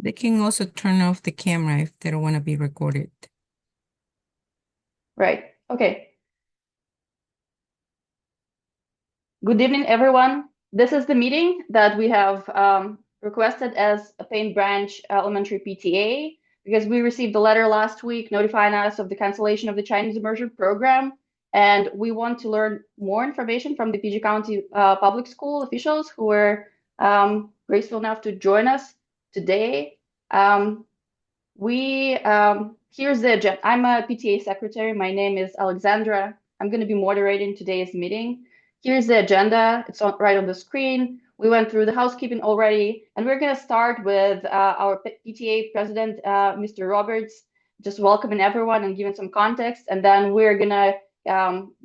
They can also turn off the camera if they don't want to be recorded. Right. Okay. Good evening, everyone. This is the meeting that we have requested as a Paint Branch Elementary PTA because we received a letter last week notifying us of the cancellation of the Chinese Immersion Program. And we want to learn more information from the PG County Public School officials who were graceful enough to join us today. Here's the agenda. I'm a PTA secretary. My name is Alexandra. I'm going to be moderating today's meeting. Here's the agenda. It's right on the screen. We went through the housekeeping already, and we're going to start with our PTA president, Mr. Roberts, just welcoming everyone and giving some context. And then we're going to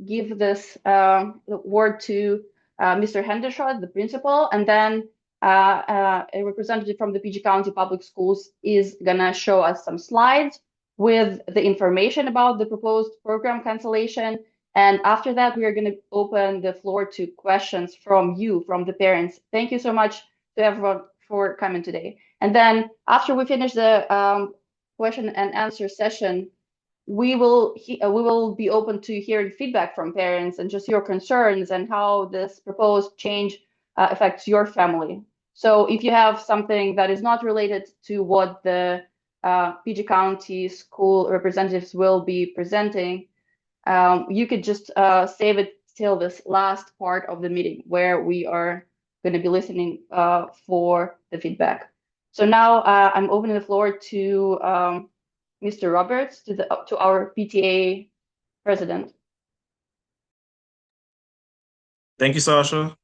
give this word to Mr. Hendershot, the principal, and then a representative from the PG County Public Schools is gonna show us some slides with the information about the proposed program cancellation. And after that, we are gonna open the floor to questions from you, from the parents. Thank you so much to everyone for coming today. And then after we finish the question and answer session, we will be open to hearing feedback from parents and just your concerns and how this proposed change affects your family. So if you have something that is not related to what the PG County school representatives will be presenting, you could just save it till this last part of the meeting where we are going to be listening for the feedback. So now I'm opening the floor to Mr. Roberts, to our PTA president. Thank you, Sasha.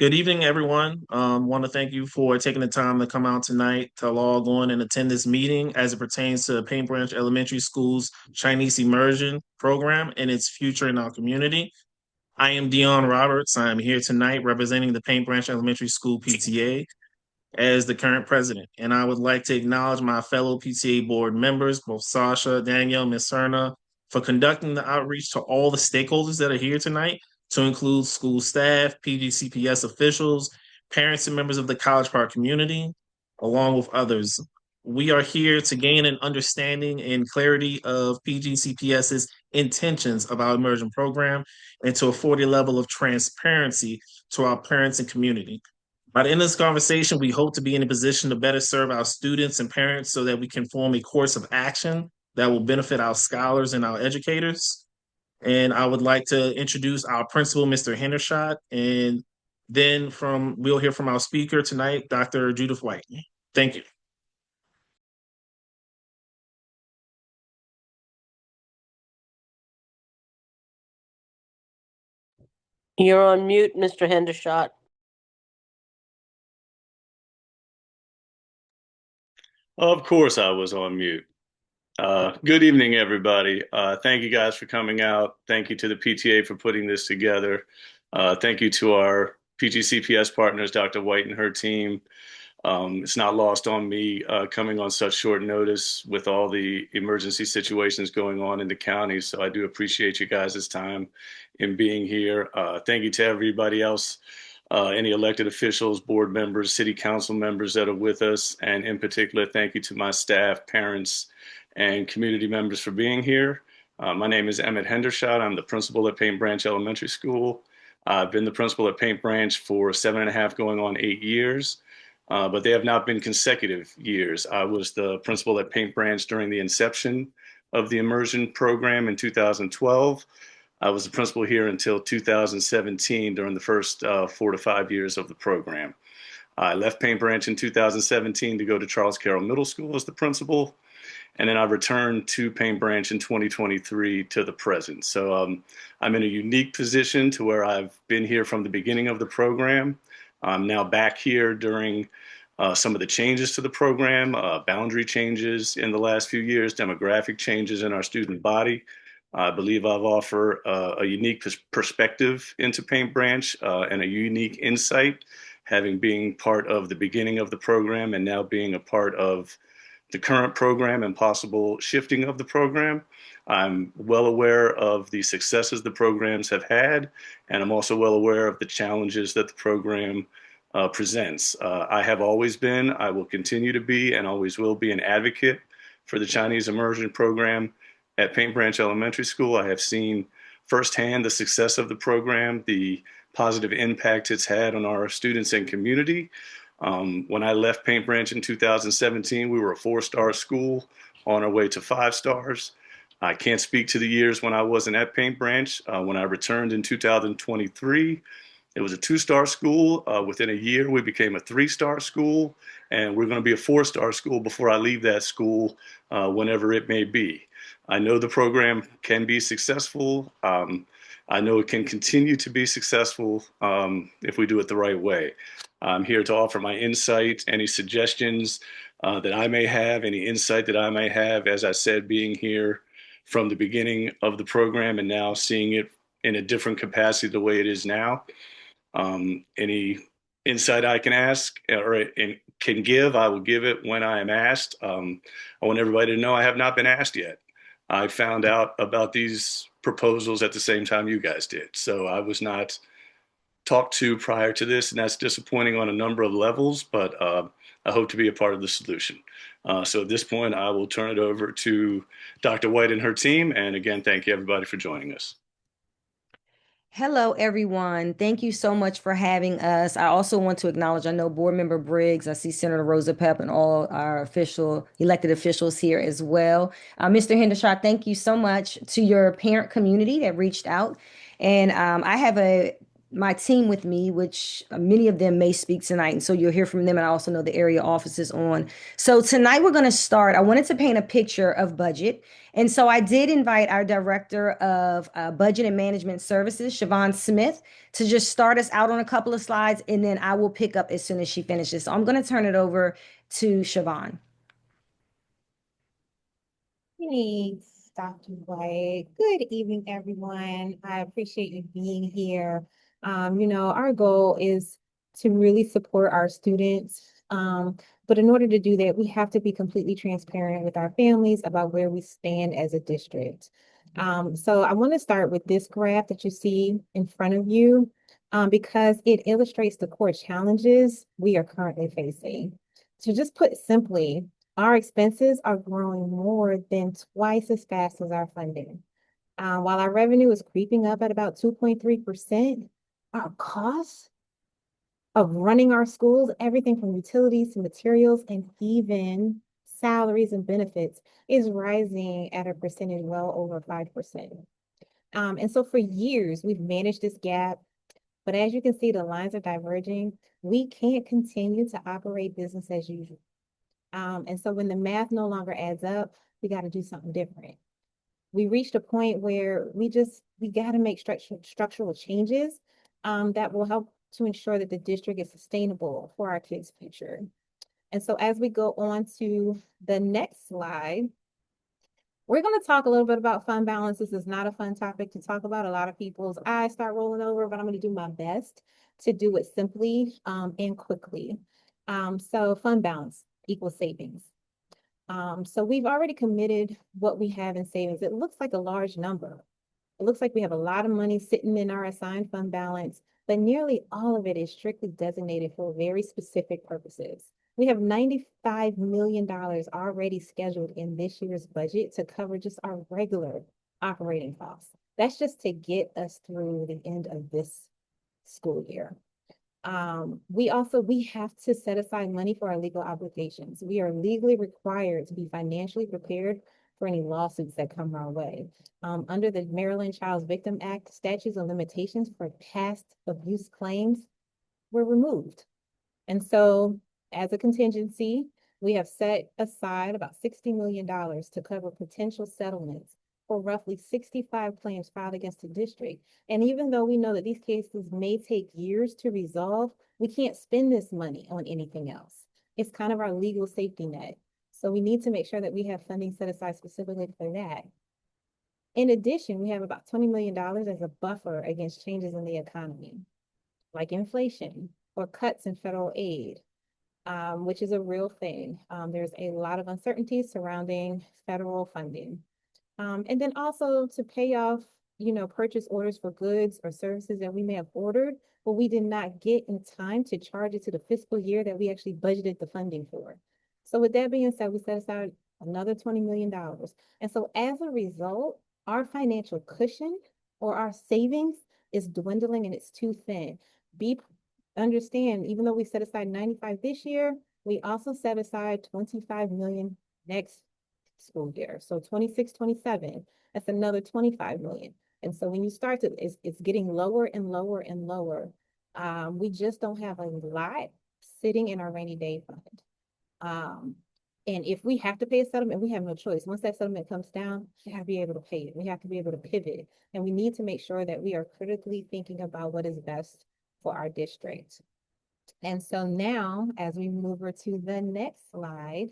Good evening, everyone. Want to thank you for taking the time to come out tonight to log on and attend this meeting as it pertains to Paint Branch Elementary School's Chinese Immersion Program and its future in our community. I am Dion Roberts. I am here tonight representing the Paint Branch Elementary School PTA as the current president. And I would like to acknowledge my fellow PTA board members, both Sasha, Danielle, Ms. Serna, for conducting the outreach to all the stakeholders that are here tonight, to include school staff, PGCPS officials, parents and members of the College Park community, along with others. We are here to gain an understanding and clarity of PGCPS's intentions of our immersion program and to afford a level of transparency to our parents and community. By the end of this conversation, we hope to be in a position to better serve our students and parents so that we can form a course of action that will benefit our scholars and our educators. And I would like to introduce our principal, Mr. Hendershot, and then we'll hear from our speaker tonight, Dr. Judith White. Thank you. You're on mute, Mr. Hendershot. Of course I was on mute. Good evening, everybody. Thank you guys for coming out. Thank you to the PTA for putting this together. Thank you to our PGCPS partners, Dr. White and her team. It's not lost on me coming on such short notice with all the emergency situations going on in the county. So I do appreciate you guys' time in being here. Thank you to everybody else, any elected officials, board members, city council members that are with us. And in particular, thank you to my staff, parents, and community members for being here. My name is Emmett Hendershot. I'm the principal at Paint Branch Elementary School. I've been the principal at Paint Branch for 7.5 going on 8 years. But they have not been consecutive years. I was the principal at Paint Branch during the inception of the immersion program in 2012. I was the principal here until 2017 during the first 4 to 5 years of the program. I left Paint Branch in 2017 to go to Charles Carroll Middle School as the principal. And then I returned to Paint Branch in 2023 to the present. So I'm in a unique position to where I've been here from the beginning of the program. I'm now back here during some of the changes to the program, boundary changes in the last few years, demographic changes in our student body. I believe I've offered a unique perspective into Paint Branch and a unique insight, having been part of the beginning of the program and now being a part of the current program and possible shifting of the program. I'm well aware of the successes the programs have had, and I'm also well aware of the challenges that the program presents. I have always been, I will continue to be, and always will be an advocate for the Chinese Immersion Program at Paint Branch Elementary School. I have seen firsthand the success of the program, the positive impact it's had on our students and community. When I left Paint Branch in 2017, we were a 4-star school on our way to 5 stars. I can't speak to the years when I wasn't at Paint Branch. When I returned in 2023, it was a 2-star school. Within a year, we became a 3-star school, and we're going to be a 4-star school before I leave that school, whenever it may be. I know the program can be successful. I know it can continue to be successful if we do it the right way. I'm here to offer my insight, any suggestions that I may have, any insight that I may have, as I said, being here from the beginning of the program and now seeing it in a different capacity the way it is now. Any insight I can ask or can give, I will give it when I am asked. I want everybody to know I have not been asked yet. I found out about these proposals at the same time you guys did. So I was not talked to prior to this, and that's disappointing on a number of levels, but I hope to be a part of the solution. So at this point, I will turn it over to Dr. White and her team. And again, thank you everybody for joining us. Hello, everyone. Thank you so much for having us. I also want to acknowledge, I know Board Member Briggs, I see Senator Rosa Pep and all our elected officials here as well. Mr. Hendershot, thank you so much to your parent community that reached out. And I have my team with me, which many of them may speak tonight. And so you'll hear from them. And I also know the area office is on. So tonight we're going to start. I wanted to paint a picture of budget. And so I did invite our Director of Budget and Management Services, Siobhan Smith, to just start us out on a couple of slides, and then I will pick up as soon as she finishes. So I'm going to turn it over to Siobhan. Thanks, Dr. White. Good evening, everyone. I appreciate you being here. Our goal is to really support our students. But in order to do that, we have to be completely transparent with our families about where we stand as a district. So I want to start with this graph that you see in front of you, because it illustrates the core challenges we are currently facing. To just put simply, our expenses are growing more than twice as fast as our funding. While our revenue is creeping up at about 2.3%, our costs of running our schools, everything from utilities to materials and even salaries and benefits, is rising at a percentage well over 5%. And so for years, we've managed this gap. But as you can see, the lines are diverging. We can't continue to operate business as usual. And so when the math no longer adds up, we got to do something different. We reached a point where we got to make structural changes that will help to ensure that the district is sustainable for our kids' future. And so as we go on to the next slide, we're going to talk a little bit about fund balance. This is not a fun topic to talk about. A lot of people's eyes start rolling over, but I'm going to do my best to do it simply and quickly. So fund balance equals savings. So we've already committed what we have in savings. It looks like a large number. It looks like we have a lot of money sitting in our assigned fund balance, but nearly all of it is strictly designated for very specific purposes. We have $95 million already scheduled in this year's budget to cover just our regular operating costs. That's just to get us through the end of this school year. We have to set aside money for our legal obligations. We are legally required to be financially prepared for any lawsuits that come our way. Under the Maryland Child Victims Act, statutes of limitations for past abuse claims were removed. And so as a contingency, we have set aside about $60 million to cover potential settlements for roughly 65 claims filed against the district. And even though we know that these cases may take years to resolve, we can't spend this money on anything else. It's kind of our legal safety net. So we need to make sure that we have funding set aside specifically for that. In addition, we have about $20 million as a buffer against changes in the economy, like inflation or cuts in federal aid, which is a real thing. There's a lot of uncertainty surrounding federal funding. And then also to pay off purchase orders for goods or services that we may have ordered, but we did not get in time to charge it to the fiscal year that we actually budgeted the funding for. So with that being said, we set aside another $20 million. And so as a result, our financial cushion or our savings is dwindling and it's too thin. Understand, even though we set aside 95 this year, we also set aside 25 million next school year. So 26, 27, that's another 25 million. And so when you start to, it's getting lower and lower and lower. We just don't have a lot sitting in our rainy day fund. And if we have to pay a settlement, we have no choice. Once that settlement comes down, we have to be able to pay it. We have to be able to pivot. And we need to make sure that we are critically thinking about what is best for our district. And so now, as we move over to the next slide,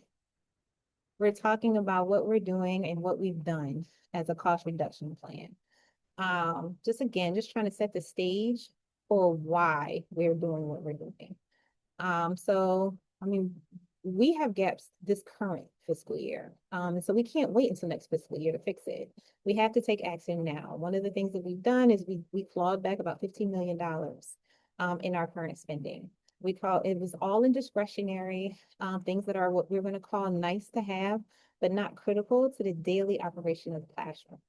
we're talking about what we're doing and what we've done as a cost reduction plan. Just trying to set the stage for why we're doing what we're doing. We have gaps this current fiscal year. So we can't wait until next fiscal year to fix it. We have to take action now. One of the things that we've done is we clawed back about $15 million in our current spending. It was all in discretionary things that are what we're going to call nice to have, but not critical to the daily operation of the classroom.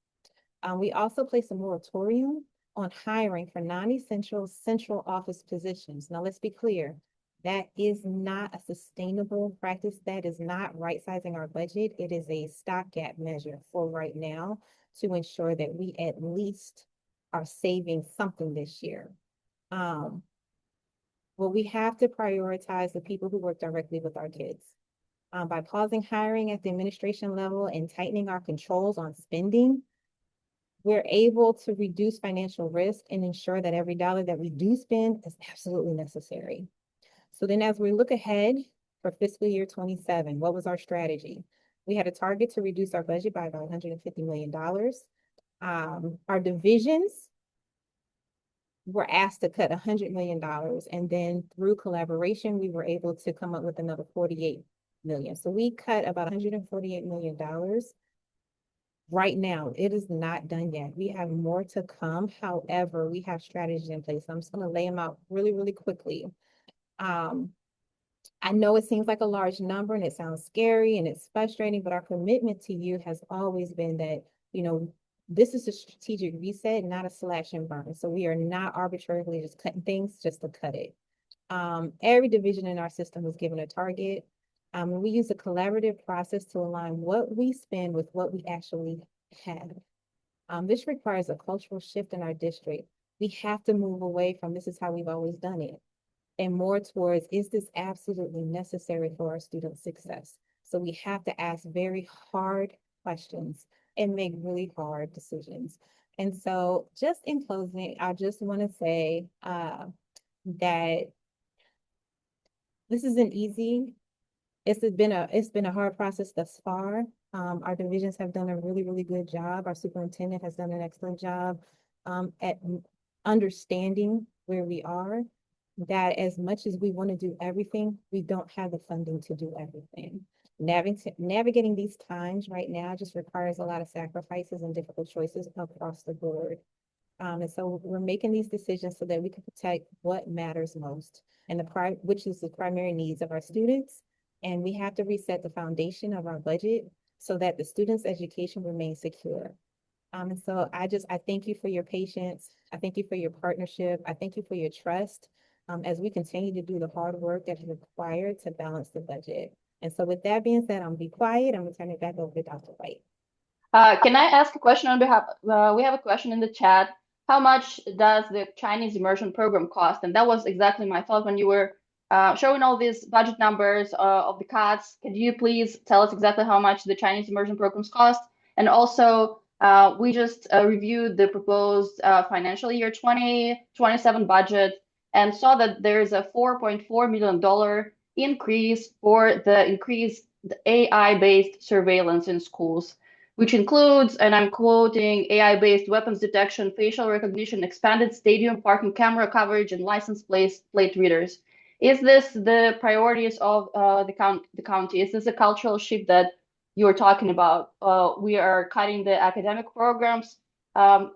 We also placed a moratorium on hiring for non-essential central office positions. Now, let's be clear. That is not a sustainable practice. That is not right-sizing our budget. It is a stopgap measure for right now to ensure that we at least are saving something this year. Well, we have to prioritize the people who work directly with our kids. By pausing hiring at the administration level and tightening our controls on spending, we're able to reduce financial risk and ensure that every dollar that we do spend is absolutely necessary. So then as we look ahead for fiscal year 27, what was our strategy? We had a target to reduce our budget by about $150 million. Our divisions were asked to cut $100 million. And then through collaboration, we were able to come up with another 48 million. So we cut about $148 million. Right now, it is not done yet. We have more to come. However, we have strategies in place. I'm just going to lay them out really, really quickly. I know it seems like a large number and it sounds scary and it's frustrating, but our commitment to you has always been that, this is a strategic reset, not a slash and burn. So we are not arbitrarily just cutting things just to cut it. Every division in our system was given a target. And we use a collaborative process to align what we spend with what we actually have. This requires a cultural shift in our district. We have to move away from this is how we've always done it and more towards, is this absolutely necessary for our student success? So we have to ask very hard questions and make really hard decisions. And so just in closing, I just want to say that this isn't easy. It's been a hard process thus far. Our divisions have done a really, really good job. Our superintendent has done an excellent job at understanding where we are, that as much as we want to do everything, we don't have the funding to do everything. Navigating these times right now just requires a lot of sacrifices and difficult choices across the board. And so we're making these decisions so that we can protect what matters most, and which is the primary needs of our students. And we have to reset the foundation of our budget so that the students' education remains secure. And so I thank you for your patience. I thank you for your partnership. I thank you for your trust as we continue to do the hard work that is required to balance the budget. And so with that being said, I'm gonna be quiet. I'm gonna turn it back over to Dr. White. Can I ask a question on behalf? We have a question in the chat. How much does the Chinese Immersion Program cost? And that was exactly my thought when you were showing all these budget numbers of the cuts. Could you please tell us exactly how much the Chinese Immersion Programs cost? And also, we just reviewed the proposed financial year 2027 budget and saw that there's a $4.4 million increase for the AI-based surveillance in schools, which includes, and I'm quoting, AI-based weapons detection, facial recognition, expanded stadium parking camera coverage, and license plate readers. Is this the priorities of the county? Is this a cultural shift that you're talking about? We are cutting the academic programs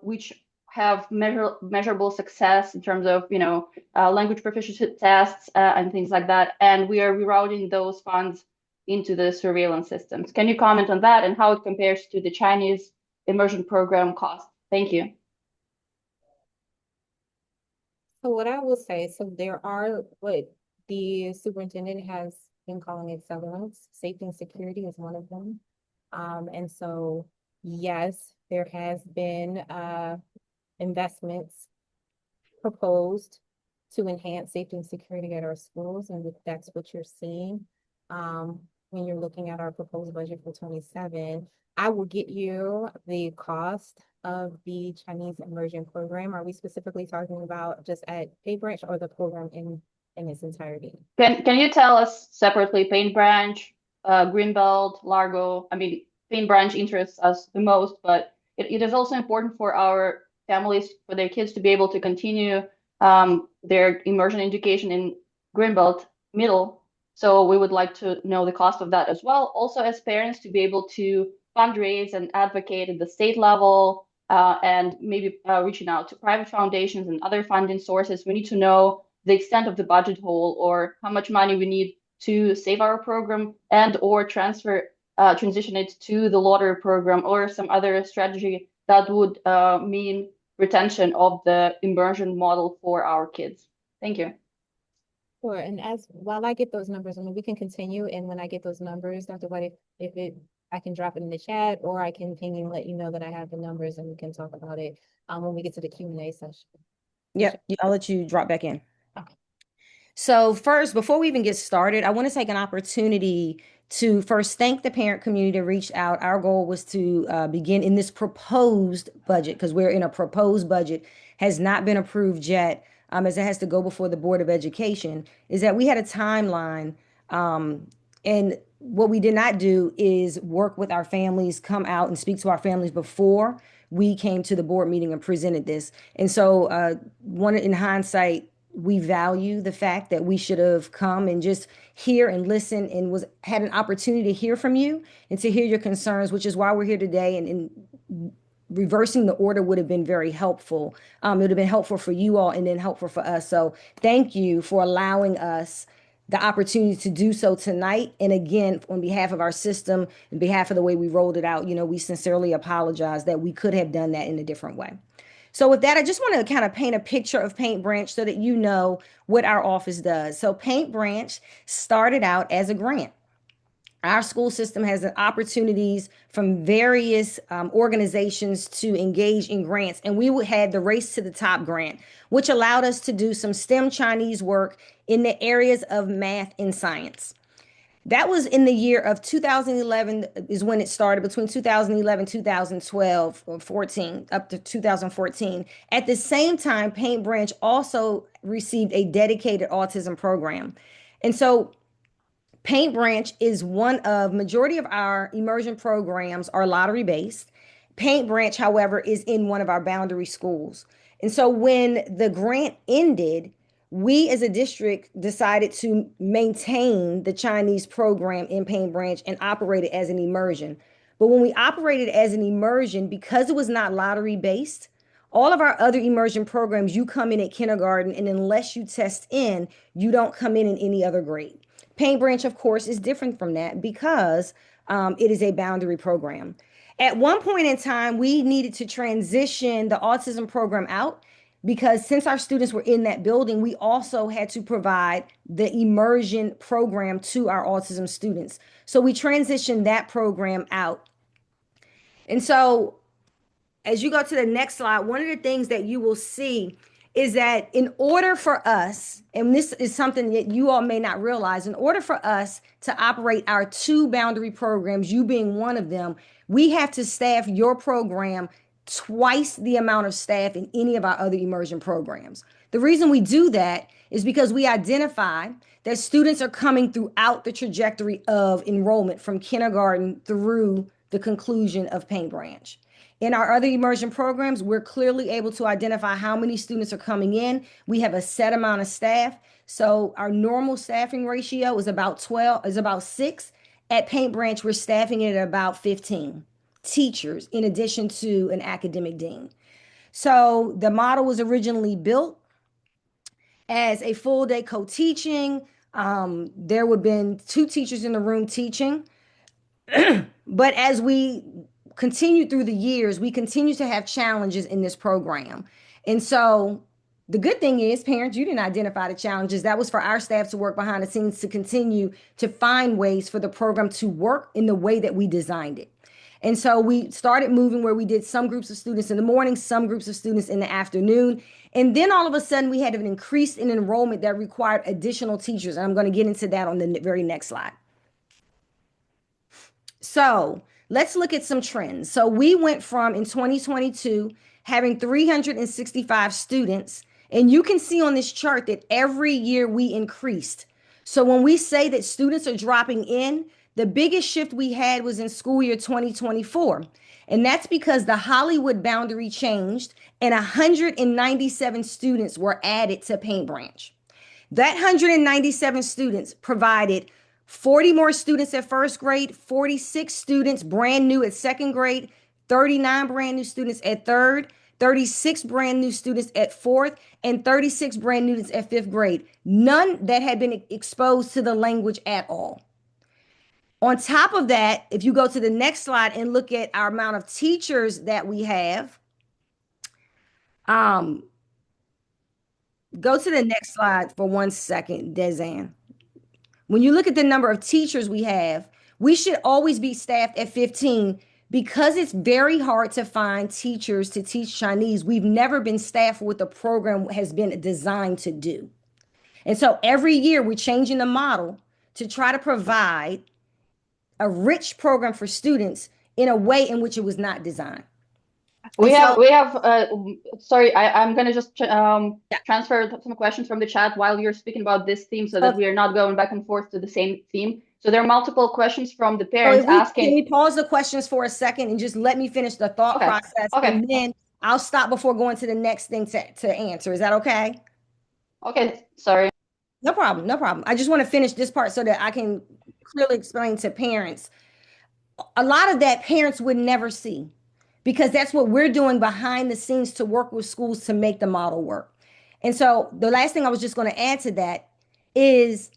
which have measurable success in terms of, language proficiency tests and things like that. And we are rerouting those funds into the surveillance systems. Can you comment on that and how it compares to the Chinese immersion program cost? Thank you. So what I will say, so there are what the superintendent has been calling accelerants. Safety and security is one of them. And so, yes, there has been investments proposed to enhance safety and security at our schools, and that's what you're seeing when you're looking at our proposed budget for 27. I will get you the cost of the Chinese Immersion Program. Are we specifically talking about just at Pay Branch or the program in its entirety? Can you tell us separately, Paint Branch, Greenbelt, Largo? I mean, Paint Branch interests us the most, but it is also important for our families, for their kids to be able to continue their immersion education in Greenbelt Middle. So we would like to know the cost of that as well. Also, as parents, to be able to fundraise and advocate at the state level, and maybe reaching out to private foundations and other funding sources. We need to know the extent of the budget hole or how much money we need to save our program and or transition it to the lottery program or some other strategy that would mean retention of the immersion model for our kids. Thank you. Sure, and while I get those numbers, I mean, we can continue, and when I get those numbers, Dr. White, I can drop it in the chat, or I can ping you and let you know that I have the numbers, and we can talk about it when we get to the Q&A session. Yep, I'll let you drop back in. Okay. So first, before we even get started, I want to take an opportunity to first thank the parent community that reached out. Our goal was to begin in this proposed budget, because we're in a proposed budget, has not been approved yet, as it has to go before the Board of Education, is that we had a timeline. And what we did not do is work with our families, come out and speak to our families before we came to the board meeting and presented this. And so in hindsight, we value the fact that we should have come and just hear and listen and had an opportunity to hear from you and to hear your concerns, which is why we're here today. And reversing the order would have been very helpful. It would have been helpful for you all and then helpful for us. So thank you for allowing us the opportunity to do so tonight. And again, on behalf of our system, on behalf of the way we rolled it out, we sincerely apologize that we could have done that in a different way. So with that, I just want to kind of paint a picture of Paint Branch so that you know what our office does. So Paint Branch started out as a grant. Our school system has opportunities from various organizations to engage in grants. And we had the Race to the Top grant, which allowed us to do some STEM Chinese work in the areas of math and science. That was in the year of 2011 is when it started, between 2011, 2012, or 14, up to 2014. At the same time, Paint Branch also received a dedicated autism program. And so Paint Branch is one of majority of our immersion programs are lottery based. Paint Branch, however, is in one of our boundary schools. And so when the grant ended, we as a district decided to maintain the Chinese program in Paint Branch and operate it as an immersion. But when we operated as an immersion, because it was not lottery based, all of our other immersion programs, you come in at kindergarten, and unless you test in, you don't come in any other grade. Paint Branch, of course, is different from that because it is a boundary program. At one point in time, we needed to transition the autism program out because since our students were in that building, we also had to provide the immersion program to our autism students. So we transitioned that program out. And so as you go to the next slide, one of the things that you will see is that in order for us, and this is something that you all may not realize, in order for us to operate our two boundary programs, you being one of them, we have to staff your program twice the amount of staff in any of our other immersion programs. The reason we do that is because we identify that students are coming throughout the trajectory of enrollment from kindergarten through the conclusion of Paint Branch. In our other immersion programs, we're clearly able to identify how many students are coming in. We have a set amount of staff. So our normal staffing ratio is about 6. At Paint Branch, we're staffing it at about 15. teachers in addition to an academic dean. So the model was originally built as a full day co-teaching. There would have been 2 teachers in the room teaching. But as we continue through the years, we continue to have challenges in this program. And so the good thing is, parents, you didn't identify the challenges. That was for our staff to work behind the scenes to continue to find ways for the program to work in the way that we designed it. And so we started moving where we did some groups of students in the morning, some groups of students in the afternoon. And then all of a sudden we had an increase in enrollment that required additional teachers. And I'm going to get into that on the very next slide. So let's look at some trends. So we went from in 2022 having 365 students, and you can see on this chart that every year we increased. So when we say that students are dropping in, the biggest shift we had was in school year 2024. And that's because the Hollywood boundary changed and 197 students were added to Paint Branch. That 197 students provided 40 more students at first grade, 46 students brand new at second grade, 39 brand new students at third, 36 brand new students at fourth, and 36 brand new students at fifth grade. None that had been exposed to the language at all. On top of that, if you go to the next slide and look at our amount of teachers that we have, go to the next slide for 1 second, Dezanne. When you look at the number of teachers we have, we should always be staffed at 15 because it's very hard to find teachers to teach Chinese. We've never been staffed with the program has been designed to do. And so every year we're changing the model to try to provide a rich program for students in a way in which it was not designed. Sorry, I'm going to just transfer some questions from the chat while you're speaking about this theme so that we are not going back and forth to the same theme. So there are multiple questions from the parents asking. Can we pause the questions for a second and just let me finish the thought process? And then I'll stop before going to the next thing to answer. Is that okay? Okay, sorry. No problem, no problem. I just want to finish this part so that I can clearly explain to parents. A lot of that parents would never see, because that's what we're doing behind the scenes to work with schools to make the model work. And so the last thing I was just going to add to that is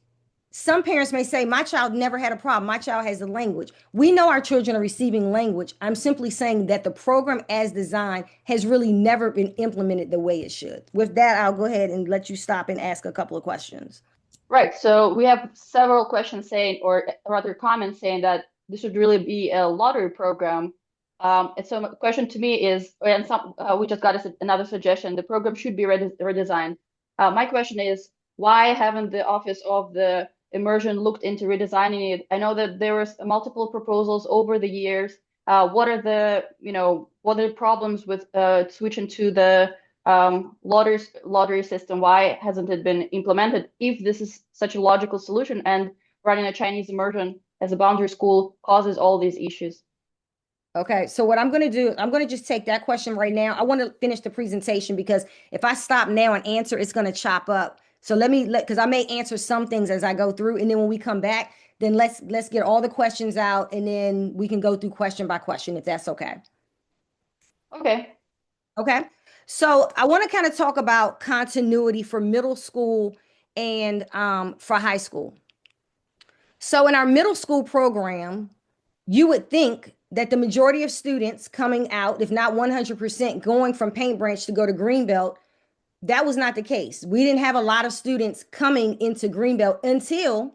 some parents may say, my child never had a problem. My child has the language. We know our children are receiving language. I'm simply saying that the program as designed has really never been implemented the way it should. With that, I'll go ahead and let you stop and ask a couple of questions. Right. So we have several questions saying, or rather comments saying that this should really be a lottery program. And so the question to me is, and we just got another suggestion, the program should be redesigned. My question is, why haven't the Office of the Immersion looked into redesigning it? I know that there was multiple proposals over the years. What are the problems with switching to the lottery system? Why hasn't it been implemented if this is such a logical solution and running a Chinese immersion as a boundary school causes all these issues? Okay, so what I'm going to do, I'm going to just take that question right now. I want to finish the presentation because if I stop now and answer, it's going to chop up. So because I may answer some things as I go through, and then when we come back, then let's get all the questions out, and then we can go through question by question if that's okay. Okay. Okay. So I want to kind of talk about continuity for middle school and for high school. So in our middle school program, you would think that the majority of students coming out, if not 100%, going from Paint Branch to go to Greenbelt, that was not the case. We didn't have a lot of students coming into Greenbelt until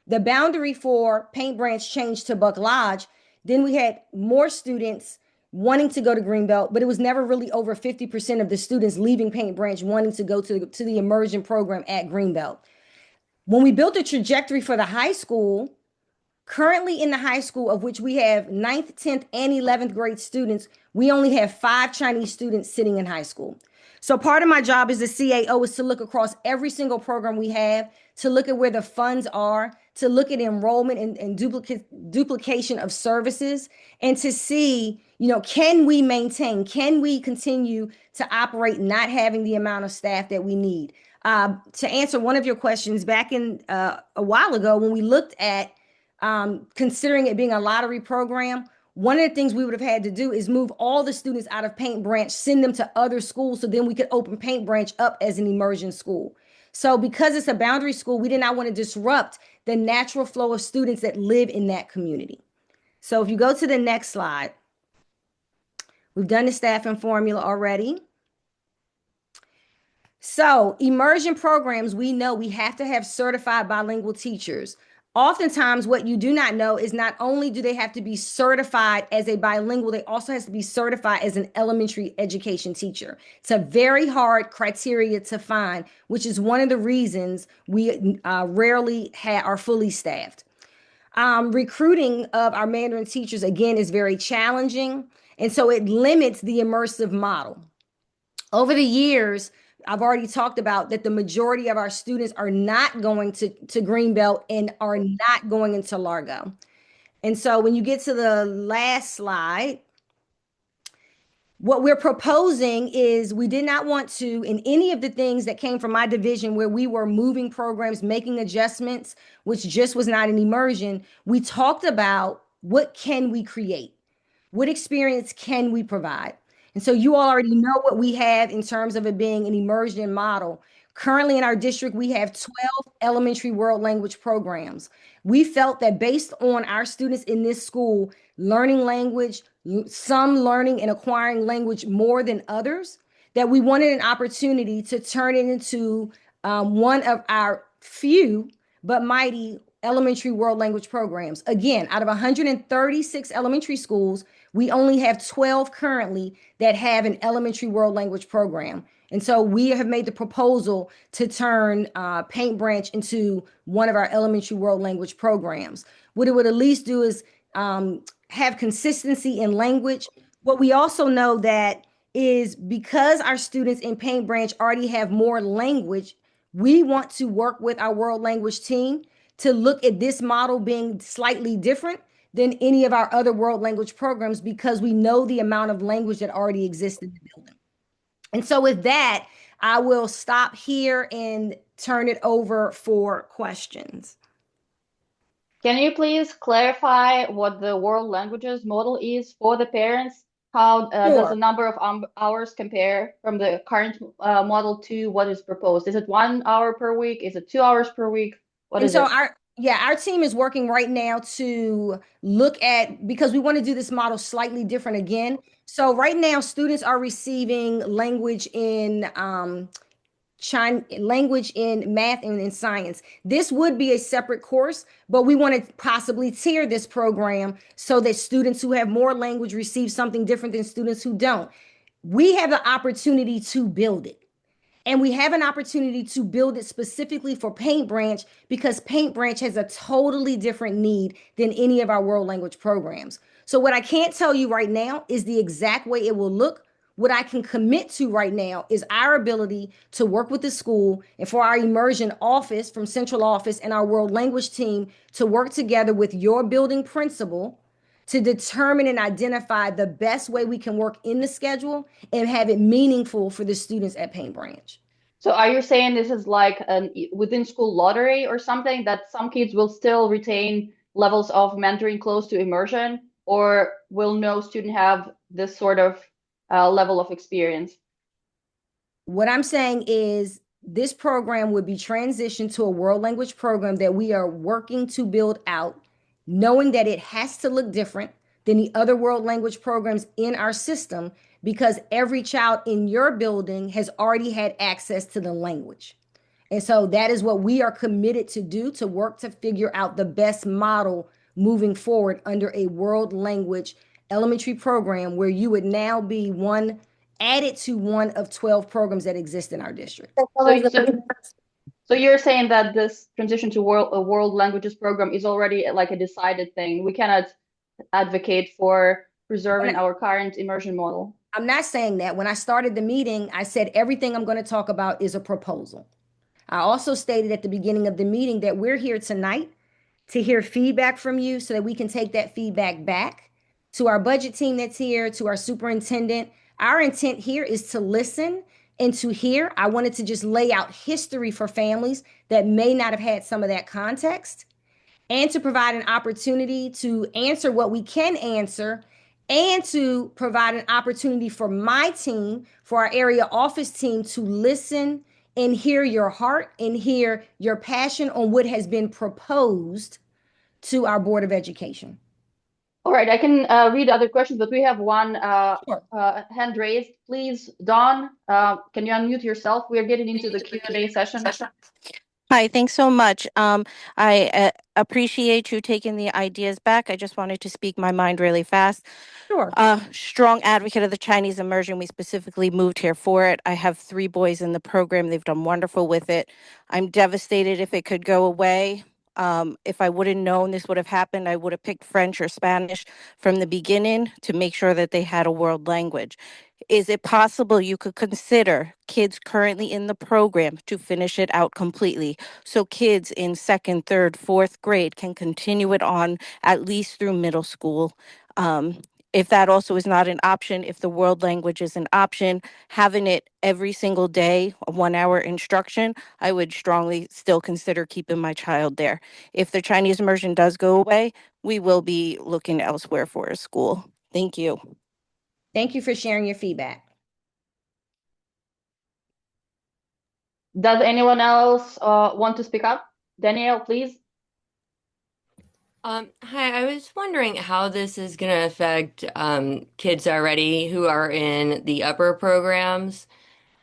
the boundary for Paint Branch changed to Buck Lodge. Then we had more students wanting to go to Greenbelt, but it was never really over 50% of the students leaving Paint Branch wanting to go to the immersion program at Greenbelt. When we built a trajectory for the high school, currently in the high school, of which we have 9th, 10th, and 11th grade students, we only have 5 Chinese students sitting in high school. So part of my job as a CAO is to look across every single program we have, to look at where the funds are, to look at enrollment and duplication of services, and to see, can we maintain, can we continue to operate not having the amount of staff that we need? To answer one of your questions, back in a while ago, when we looked at considering it being a lottery program, one of the things we would have had to do is move all the students out of Paint Branch, send them to other schools, so then we could open Paint Branch up as an immersion school. So because it's a boundary school, we did not want to disrupt the natural flow of students that live in that community. So if you go to the next slide, we've done the staffing formula already. So immersion programs, we know we have to have certified bilingual teachers. Oftentimes, what you do not know is not only do they have to be certified as a bilingual, they also have to be certified as an elementary education teacher. It's a very hard criteria to find, which is one of the reasons we rarely are fully staffed. Recruiting of our Mandarin teachers, again, is very challenging. And so it limits the immersive model. Over the years, I've already talked about that the majority of our students are not going to Greenbelt and are not going into Largo. And so when you get to the last slide, what we're proposing is we did not want to, in any of the things that came from my division where we were moving programs, making adjustments, which just was not an immersion, we talked about what can we create? What experience can we provide? And so you all already know what we have in terms of it being an immersion model. Currently in our district, we have 12 elementary world language programs. We felt that based on our students in this school learning language, some learning and acquiring language more than others, that we wanted an opportunity to turn it into one of our few but mighty elementary world language programs. Again, out of 136 elementary schools, we only have 12 currently that have an elementary world language program. And so we have made the proposal to turn Paint Branch into one of our elementary world language programs. What it would at least do is have consistency in language. What we also know that is because our students in Paint Branch already have more language, we want to work with our world language team to look at this model being slightly different than any of our other world language programs because we know the amount of language that already exists in the building. And so with that, I will stop here and turn it over for questions. Can you please clarify what the world languages model is for the parents? How does the number of hours compare from the current model to what is proposed? Is it 1 hour per week? Is it 2 hours per week? What is it? Our team is working right now to look at, because we want to do this model slightly different again. So right now, students are receiving language in language in math and in science. This would be a separate course, but we want to possibly tier this program so that students who have more language receive something different than students who don't. We have the opportunity to build it. And we have an opportunity to build it specifically for Paint Branch because Paint Branch has a totally different need than any of our world language programs. So what I can't tell you right now is the exact way it will look. What I can commit to right now is our ability to work with the school and for our immersion office from central office and our world language team to work together with your building principal to determine and identify the best way we can work in the schedule and have it meaningful for the students at Paint Branch. So are you saying this is like an within school lottery or something that some kids will still retain levels of mentoring close to immersion, or will no student have this sort of level of experience? What I'm saying is this program would be transitioned to a world language program that we are working to build out, knowing that it has to look different than the other world language programs in our system because every child in your building has already had access to the language. And so that is what we are committed to do, to work to figure out the best model moving forward under a world language elementary program where you would now be added to one of 12 programs that exist in our district. So you're saying that this transition to world languages program is already like a decided thing. We cannot advocate for preserving our current immersion model. I'm not saying that. When I started the meeting, I said everything I'm going to talk about is a proposal. I also stated at the beginning of the meeting that we're here tonight to hear feedback from you so that we can take that feedback back to our budget team that's here, to our superintendent. Our intent here is to listen and to hear. I wanted to just lay out history for families that may not have had some of that context. and to provide an opportunity to answer what we can answer, and to provide an opportunity for my team, for our area office team, to listen and hear your heart and hear your passion on what has been proposed to our Board of Education. All right, I can read other questions, but we have one Sure. hand raised. Please, Dawn, can you unmute yourself? We are getting into the Q&A session. Hi, thanks so much. I appreciate you taking the ideas back. I just wanted to speak my mind really fast. Sure. Strong advocate of the Chinese immersion. We specifically moved here for it. I have 3 boys in the program. They've done wonderful with it. I'm devastated if it could go away. If I would have known this would have happened, I would have picked French or Spanish from the beginning to make sure that they had a world language. Is it possible you could consider kids currently in the program to finish it out completely? So kids in 2nd, 3rd, 4th grade can continue it on at least through middle school. If that also is not an option, if the world language is an option, having it every single day, a 1-hour instruction, I would strongly still consider keeping my child there. If the Chinese immersion does go away, we will be looking elsewhere for a school. Thank you. Thank you for sharing your feedback. Does anyone else want to speak up? Danielle, please. Hi, I was wondering how this is going to affect kids already who are in the upper programs.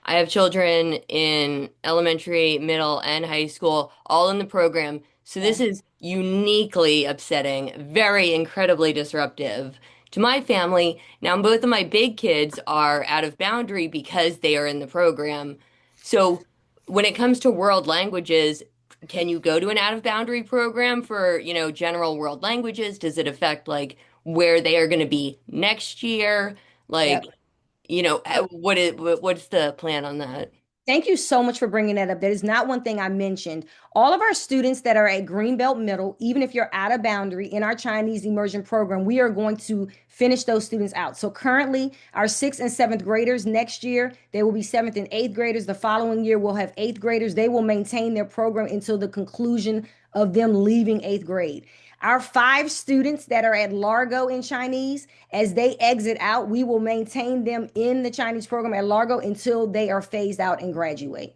I have children in elementary, middle, and high school, all in the program. So this is uniquely upsetting, very incredibly disruptive to my family. Now, both of my big kids are out of boundary because they are in the program. So when it comes to world languages, can you go to an out of boundary program for, general world languages? Does it affect like where they are going to be next year? Like, what's the plan on that? Thank you so much for bringing that up. That is not one thing I mentioned. All of our students that are at Greenbelt Middle, even if you're out of boundary in our Chinese immersion program, we are going to finish those students out. So currently, our 6th and 7th graders next year, they will be 7th and 8th graders. The following year, we'll have 8th graders. They will maintain their program until the conclusion of them leaving 8th grade. Our 5 students that are at Largo in Chinese, as they exit out, we will maintain them in the Chinese program at Largo until they are phased out and graduate.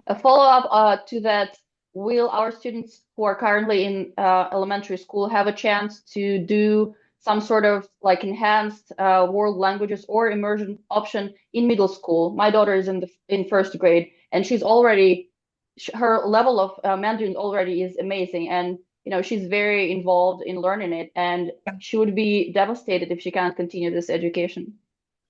A follow-up to that, will our students who are currently in elementary school have a chance to do some sort of like enhanced world languages or immersion option in middle school? My daughter is in 1st grade, and she's already, her level of Mandarin already is amazing, and she's very involved in learning it, and she would be devastated if she can't continue this education.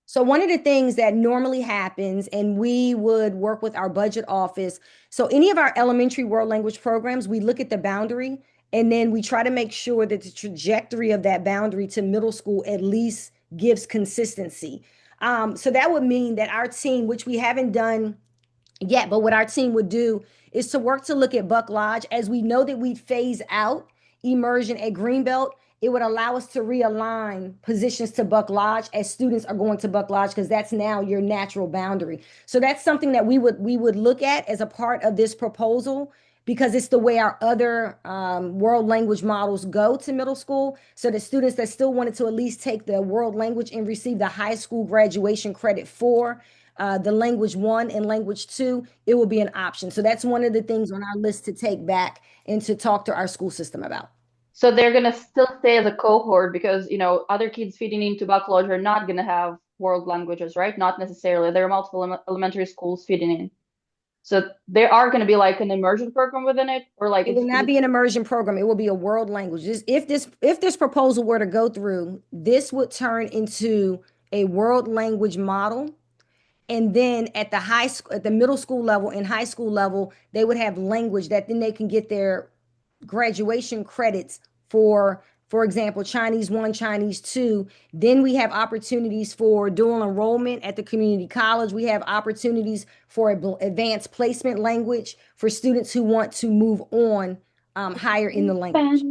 So one of the things that normally happens, and we would work with our budget office. So any of our elementary world language programs, we look at the boundary, and then we try to make sure that the trajectory of that boundary to middle school at least gives consistency. So that would mean that our team, which we haven't done yet, but what our team would do is to work to look at Buck Lodge. As we know that we phase out immersion at Greenbelt, it would allow us to realign positions to Buck Lodge as students are going to Buck Lodge, because that's now your natural boundary. So that's something that we would look at as a part of this proposal, because it's the way our other world language models go to middle school. So the students that still wanted to at least take the world language and receive the high school graduation credit for the language 1 and language 2, it will be an option. So that's one of the things on our list to take back and to talk to our school system about. So they're going to still stay as a cohort, because other kids feeding into Buck Lodge are not going to have world languages, right? Not necessarily. There are multiple elementary schools feeding in. So there are going to be like an immersion program within it, or like it will not be an immersion program. It will be a world language. If this proposal were to go through, this would turn into a world language model. And then at the high school, at the middle school level and high school level, they would have language that then they can get their graduation credits for example, Chinese 1, Chinese 2. Then we have opportunities for dual enrollment at the community college. We have opportunities for advanced placement language for students who want to move on higher in the language.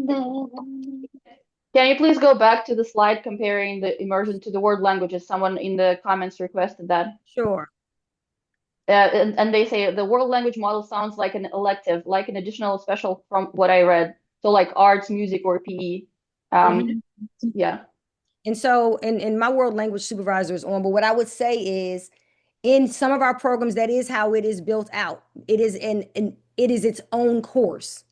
Can you please go back to the slide comparing the immersion to the world languages? Someone in the comments requested that. Sure. And they say the world language model sounds like an elective, like an additional special from what I read. So like arts, music, or PE. Yeah. And so, and my world language supervisor is on, but what I would say is in some of our programs, that is how it is built out. It is it is its own course.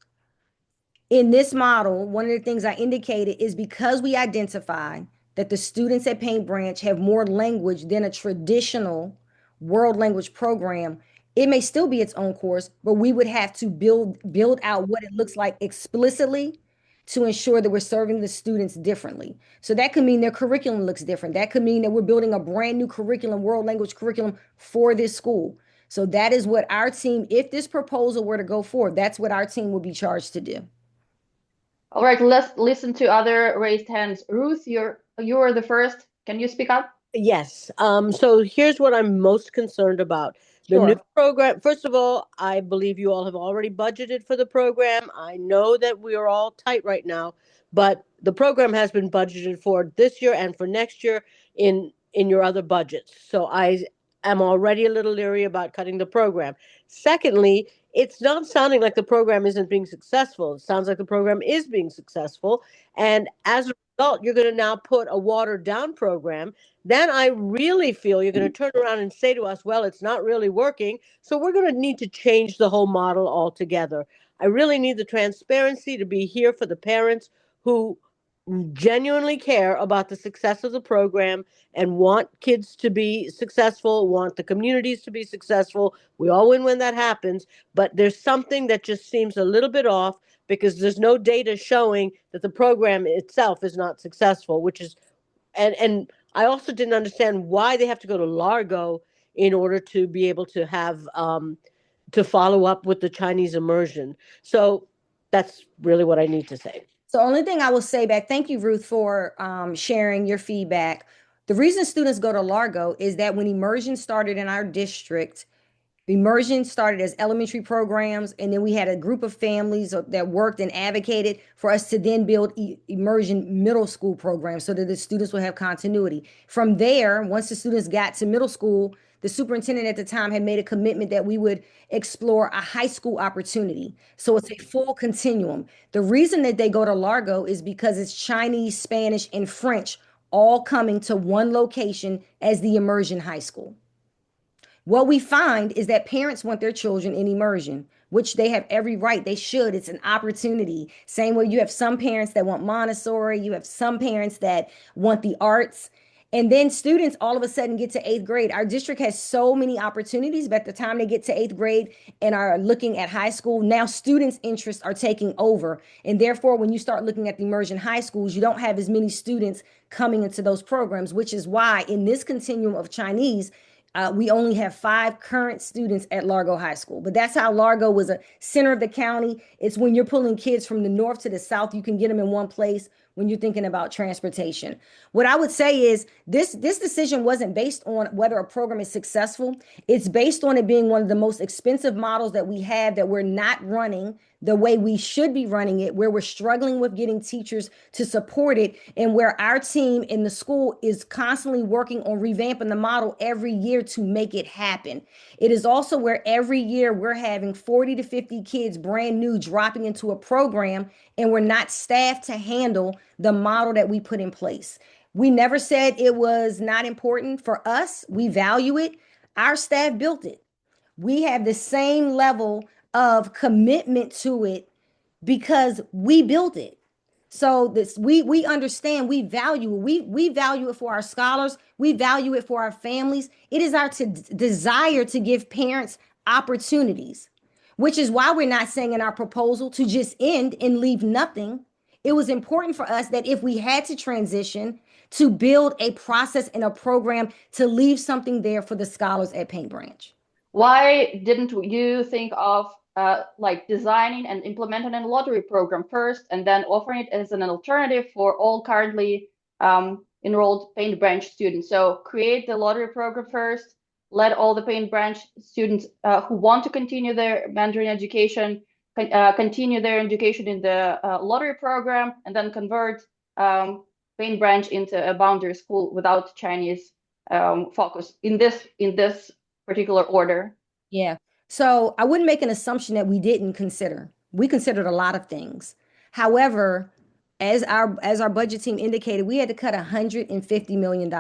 In this model, one of the things I indicated is because we identify that the students at Paint Branch have more language than a traditional world language program, it may still be its own course, but we would have to build out what it looks like explicitly to ensure that we're serving the students differently. So that could mean their curriculum looks different. That could mean that we're building a brand new curriculum, world language curriculum for this school. So that is what our team, if this proposal were to go forward, that's what our team would be charged to do. All right, let's listen to other raised hands. Ruth, you were the first. Can you speak up? Yes. So here's what I'm most concerned about. The new Sure. program, first of all, I believe you all have already budgeted for the program. I know that we are all tight right now, but the program has been budgeted for this year and for next year in your other budgets. So I am already a little leery about cutting the program. Secondly, it's not sounding like the program isn't being successful. It sounds like the program is being successful. And as a result, you're going to now put a watered down program. Then I really feel you're going to turn around and say to us, well, it's not really working. So we're going to need to change the whole model altogether. I really need the transparency to be here for the parents who genuinely care about the success of the program and want kids to be successful, want the communities to be successful. We all win when that happens, but there's something that just seems a little bit off because there's no data showing that the program itself is not successful, which is and I also didn't understand why they have to go to Largo in order to be able to have to follow up with the Chinese immersion. So that's really what I need to say. So only thing I will say back, thank you, Ruth, for sharing your feedback. The reason students go to Largo is that when immersion started in our district, immersion started as elementary programs, and then we had a group of families that worked and advocated for us to then build immersion middle school programs so that the students would have continuity. From there, once the students got to middle school, the superintendent at the time had made a commitment that we would explore a high school opportunity. So it's a full continuum. The reason that they go to Largo is because it's Chinese, Spanish, and French all coming to one location as the immersion high school. What we find is that parents want their children in immersion, which they have every right. They should. It's an opportunity. Same way you have some parents that want Montessori, you have some parents that want the arts. And then students all of a sudden get to eighth grade. Our district has so many opportunities, but at the time they get to eighth grade and are looking at high school, now students' interests are taking over. And therefore, when you start looking at the immersion high schools, you don't have as many students coming into those programs, which is why in this continuum of Chinese, we only have 5 current students at Largo High School, but that's how Largo was a center of the county. It's when you're pulling kids from the north to the south, you can get them in one place when you're thinking about transportation. What I would say is this decision wasn't based on whether a program is successful. It's based on it being one of the most expensive models that we have that we're not running the way we should be running it, where we're struggling with getting teachers to support it, and where our team in the school is constantly working on revamping the model every year to make it happen. It is also where every year we're having 40 to 50 kids brand new dropping into a program, and we're not staffed to handle the model that we put in place. We never said it was not important for us. We value it. Our staff built it. We have the same level of commitment to it because we built it. So this we understand, we value it. We value it for our scholars, we value it for our families. It is our desire to give parents opportunities, which is why we're not saying in our proposal to just end and leave nothing. It was important for us that if we had to transition, to build a process and a program to leave something there for the scholars at Paint Branch. Why didn't you think of like designing and implementing a lottery program first and then offering it as an alternative for all currently enrolled Paint Branch students? So create the lottery program first, let all the Paint Branch students who want to continue their Mandarin education continue their education in the lottery program, and then convert Paint Branch into a boundary school without Chinese focus in this particular order. Yeah. So I wouldn't make an assumption that we didn't consider. We considered a lot of things. However, as our budget team indicated, we had to cut $150 million.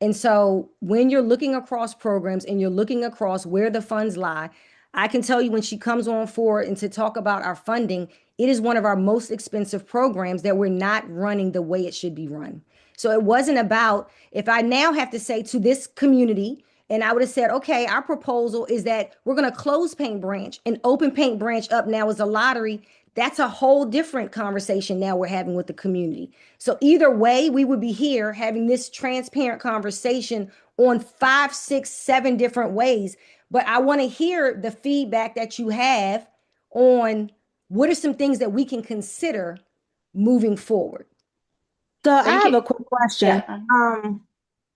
And so when you're looking across programs and you're looking across where the funds lie, I can tell you when she comes on forward and to talk about our funding, it is one of our most expensive programs that we're not running the way it should be run. So it wasn't about, if I now have to say to this community, and I would have said, okay, our proposal is that we're going to close Paint Branch and open Paint Branch up now as a lottery. That's a whole different conversation now we're having with the community. So either way, we would be here having this transparent conversation on 5, 6, 7 different ways. But I want to hear the feedback that you have on what are some things that we can consider moving forward. So I Thank have you. a quick question. Yeah.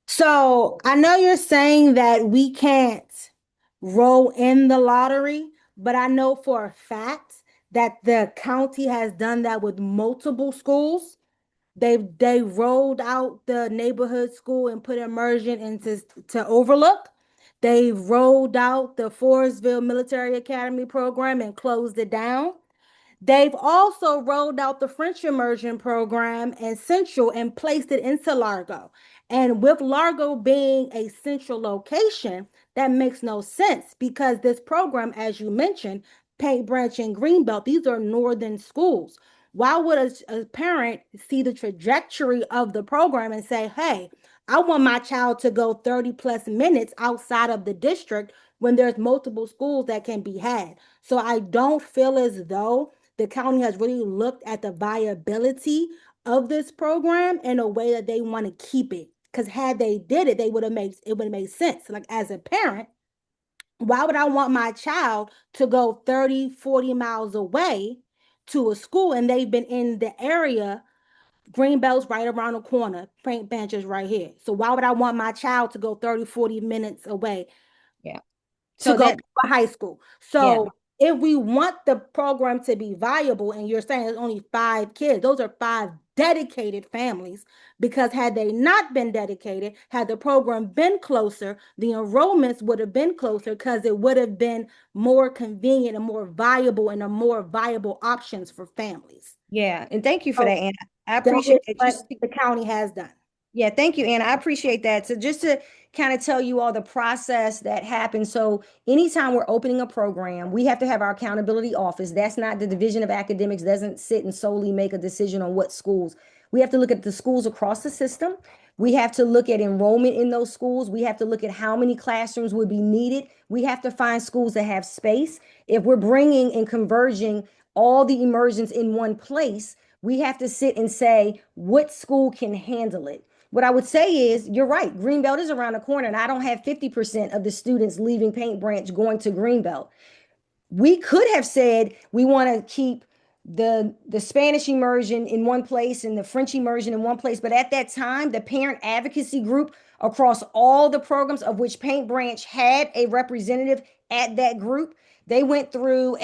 So I know you're saying that we can't roll in the lottery, but I know for a fact that the county has done that with multiple schools. They rolled out the neighborhood school and put immersion into to Overlook. They rolled out the Forestville Military Academy program and closed it down. They've also rolled out the French immersion program in Central and placed it into Largo. And with Largo being a central location, that makes no sense because this program, as you mentioned, Paint Branch and Greenbelt, these are northern schools. Why would a parent see the trajectory of the program and say, hey, I want my child to go 30 plus minutes outside of the district when there's multiple schools that can be had? So I don't feel as though the county has really looked at the viability of this program in a way that they want to keep it. Because had they did it, it would have made sense. Like as a parent, why would I want my child to go 30, 40 miles away to a school and they've been in the area? Greenbelt's right around the corner, Paint Branch is right here. So why would I want my child to go 30, 40 minutes away Yeah. to So go that, to a high school? yeah. So if we want the program to be viable, and you're saying there's only 5 kids, those are 5 dedicated families, because had they not been dedicated, had the program been closer, the enrollments would have been closer because it would have been more convenient and more viable and a more viable options for families. Yeah. And thank you for So that, Anna. I that appreciate is it. what the county has done. Yeah, thank you, Anna. I appreciate that. So just to kind of tell you all the process that happens. So anytime we're opening a program, we have to have our accountability office. That's not the Division of Academics, doesn't sit and solely make a decision on what schools. We have to look at the schools across the system. We have to look at enrollment in those schools. We have to look at how many classrooms would be needed. We have to find schools that have space. If we're bringing and converging all the immersions in one place, we have to sit and say, what school can handle it? What I would say is, you're right, Greenbelt is around the corner, and I don't have 50% of the students leaving Paint Branch going to Greenbelt. We could have said we want to keep the Spanish immersion in one place and the French immersion in one place. But at that time, the parent advocacy group across all the programs, of which Paint Branch had a representative at that group, they went through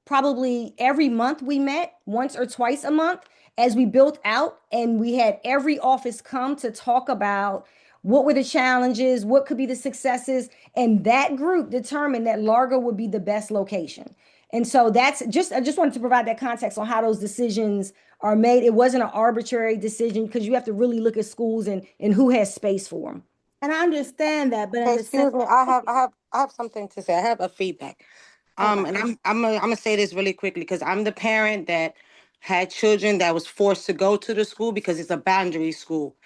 probably every month we met, once or twice a month, as we built out, and we had every office come to talk about what were the challenges, what could be the successes, and that group determined that Largo would be the best location. And so I just wanted to provide that context on how those decisions are made. It wasn't an arbitrary decision because you have to really look at schools and who has space for them. And I understand that, but Excuse me, I have something to say. I have a feedback. And I'm gonna say this really quickly because I'm the parent that had children that was forced to go to the school because it's a boundary school.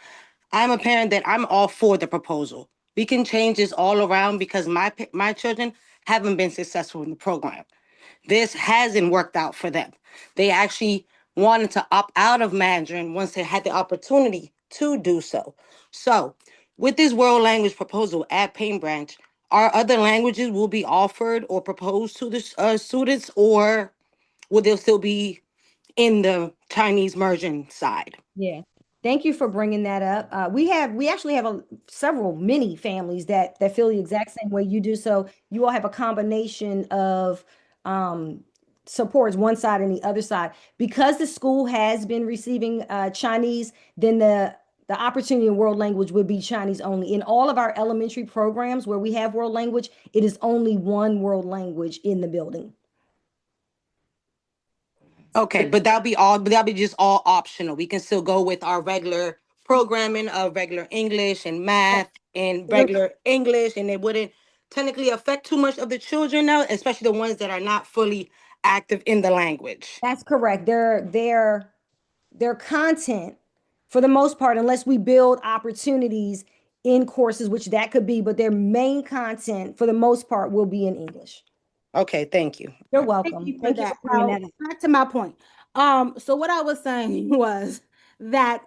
I'm a parent that I'm all for the proposal. We can change this all around because my children haven't been successful in the program. This hasn't worked out for them. They actually wanted to opt out of Mandarin once they had the opportunity to do so. So, with this world language proposal at Paint Branch, are other languages will be offered or proposed to the students, or will they still be in the Chinese immersion side? Yeah. Thank you for bringing that up. We actually have several mini families that feel the exact same way you do. So you all have a combination of supports, one side and the other side. Because the school has been receiving Chinese, then the opportunity in world language would be Chinese only. In all of our elementary programs where we have world language, it is only one world language in the building. Okay, but that'll be just all optional. We can still go with our regular programming of regular English and math and regular English, and it wouldn't technically affect too much of the children now, especially the ones that are not fully active in the language. That's correct. Their content, for the most part, unless we build opportunities in courses, which that could be, but their main content, for the most part, will be in English. Okay, thank you. You're Thank welcome. you for Thank you that. for bringing Now, that up. back to my point. So what I was saying was that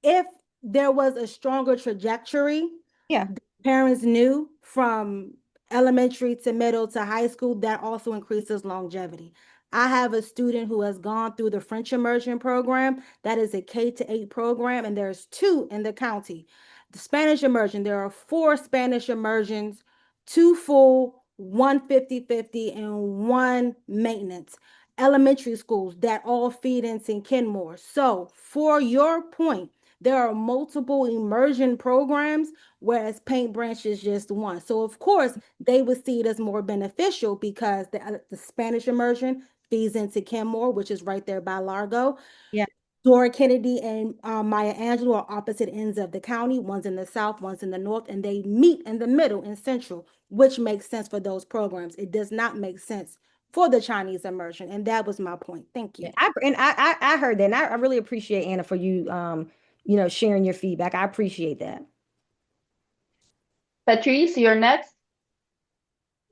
if there was a stronger trajectory, Yeah. parents knew from elementary to middle to high school, that also increases longevity. I have a student who has gone through the French immersion program. That is a K-8 program, and there's 2 in the county. The Spanish immersion, there are 4 Spanish immersions, 2 full, 1 50/50, and 1 maintenance. Elementary schools that all feed into Kenmore. So, for your point, there are multiple immersion programs, whereas Paint Branch is just one. So of course, they would see it as more beneficial because the Spanish immersion feeds into Kenmore, which is right there by Largo. Yeah. Dora Kennedy and Maya Angelou are opposite ends of the county. One's in the south, one's in the north, and they meet in the middle in central, which makes sense for those programs. It does not make sense for the Chinese immersion, and that was my point. Thank you. I heard that, and I really appreciate Anna for you sharing your feedback. I appreciate that. Patrice, you're next.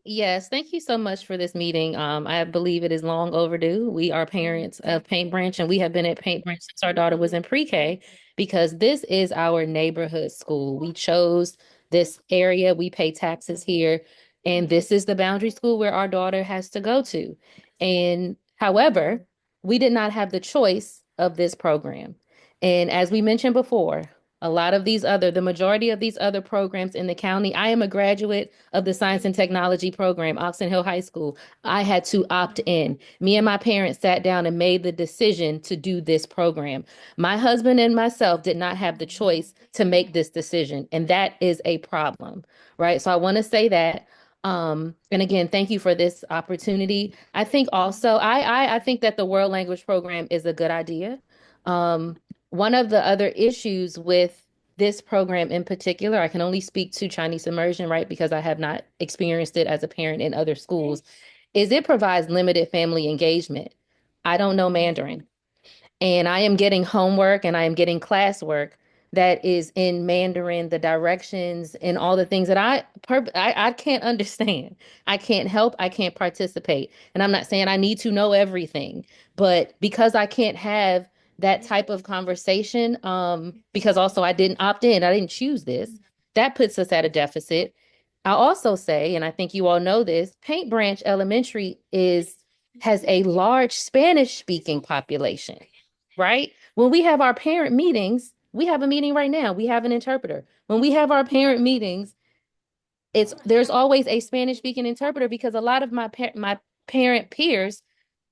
Yes, thank you so much for this meeting. I believe it is long overdue. We are parents of Paint Branch, and we have been at Paint Branch since our daughter was in pre-K because this is our neighborhood school. We chose this area, we pay taxes here, and this is the boundary school where our daughter has to go to. And however, we did not have the choice of this program. And as we mentioned before, the majority of these other programs in the county, I am a graduate of the Science and Technology program, Oxon Hill High School. I had to opt in. Me and my parents sat down and made the decision to do this program. My husband and myself did not have the choice to make this decision, and that is a problem, right? So I want to say that. And again, thank you for this opportunity. I think also, I think that the World Language Program is a good idea. One of the other issues with this program in particular, I can only speak to Chinese immersion, right? Because I have not experienced it as a parent in other schools, is it provides limited family engagement. I don't know Mandarin, and I am getting homework and I am getting classwork that is in Mandarin, the directions and all the things that I can't understand. I can't help, I can't participate. And I'm not saying I need to know everything, but because I can't have that type of conversation, because also I didn't opt in, I didn't choose this, that puts us at a deficit. I'll also say, and I think you all know this, Paint Branch Elementary has a large Spanish speaking population, right? When we have our parent meetings, we have a meeting right now, we have an interpreter. When we have our parent meetings, there's always a Spanish speaking interpreter because a lot of my parent peers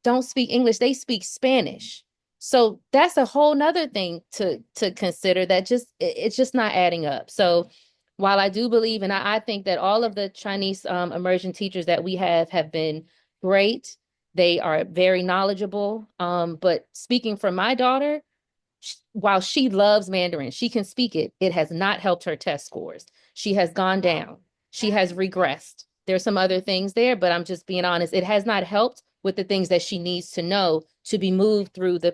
don't speak English, they speak Spanish. So that's a whole nother thing to consider that it's just not adding up. So while I do believe, and I think that all of the Chinese immersion teachers that we have been great, they are very knowledgeable. But speaking for my daughter, while she loves Mandarin, she can speak it, it has not helped her test scores. She has gone down. She has regressed. There's some other things there, but I'm just being honest. It has not helped with the things that she needs to know to be moved through the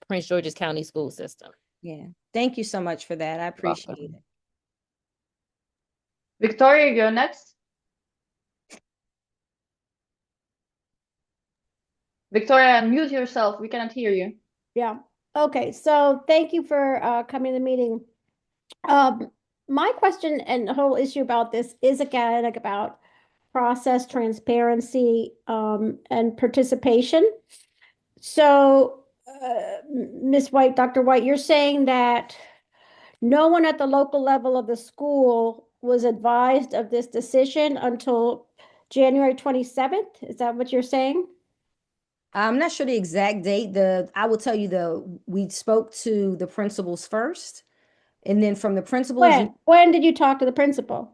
Prince George's County school system. Yeah. Thank you so much for that. I appreciate it. Victoria, you're next. Victoria, unmute yourself. We cannot hear you. Yeah. Okay. So thank you for coming to the meeting. My question and the whole issue about this is again like about process transparency and participation. So, Ms. White, Dr. White, you're saying that no one at the local level of the school was advised of this decision until January 27th? Is that what you're saying? I'm not sure the exact date. I will tell you we spoke to the principals first, and then from the principals. When did you talk to the principal?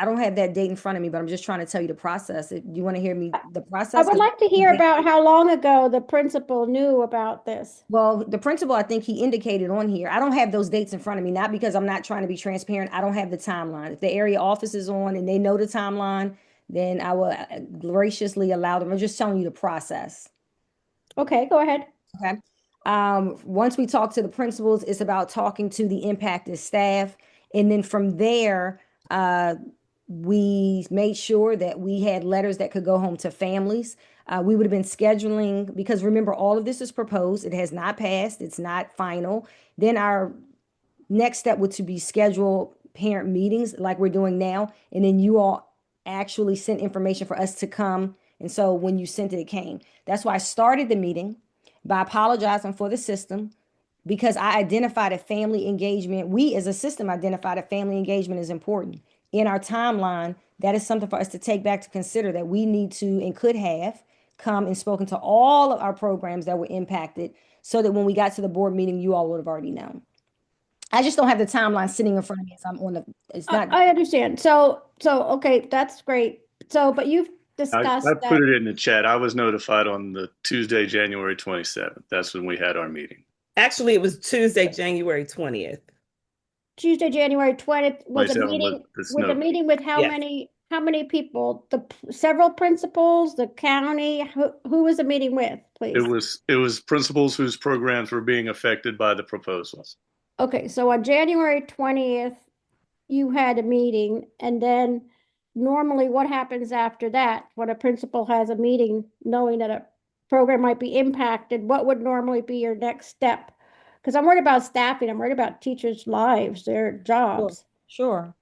I don't have that date in front of me, but I'm just trying to tell you the process. If you want to hear me, the process. I would like to hear about how long ago the principal knew about this. Well, the principal, I think he indicated on here. I don't have those dates in front of me, not because I'm not trying to be transparent. I don't have the timeline. If the area office is on and they know the timeline, then I will graciously allow them. I'm just telling you the process. Okay, go ahead. Okay. Once we talk to the principals, it's about talking to the impacted staff. And then from there, we made sure that we had letters that could go home to families. We would have been scheduling, because remember, all of this is proposed. It has not passed. It's not final. Then our next step would to be schedule parent meetings like we're doing now. And then you all actually sent information for us to come. And so when you sent it, it came. That's why I started the meeting by apologizing for the system, because I identified a family engagement. We as a system identified a family engagement is important. In our timeline, that is something for us to take back to consider, that we need to and could have come and spoken to all of our programs that were impacted, so that when we got to the board meeting, you all would have already known. I just don't have the timeline sitting in front of me as I'm on the, it's not. I understand. So okay, that's great. So, but you've discussed I that. put it in the chat. I was notified on the Tuesday, January 27th. That's when we had our meeting. Actually, it was Tuesday, January 20th. Tuesday, January 20th was a 27th meeting was with a meeting with how Yes. many people? Several principals, the county. Who was the meeting with, please? It was principals whose programs were being affected by the proposals. Okay, so on January 20th, you had a meeting, and then normally what happens after that? When a principal has a meeting, knowing that a program might be impacted, what would normally be your next step? Because I'm worried about staffing, I'm worried about teachers' lives, their jobs. Sure.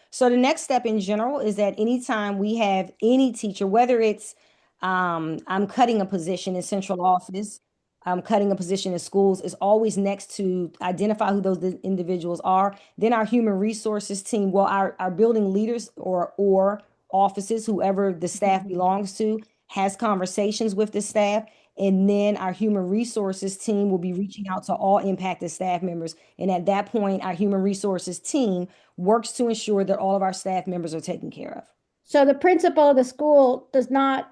So the next step in general is that anytime we have any teacher, whether it's I'm cutting a position in central office, I'm cutting a position in schools, is always next to identify who those individuals are. Then our human resources team, well, our building leaders or offices, whoever the staff belongs to, has conversations with the staff. And then our human resources team will be reaching out to all impacted staff members. And at that point, our human resources team works to ensure that all of our staff members are taken care of. So the principal of the school does not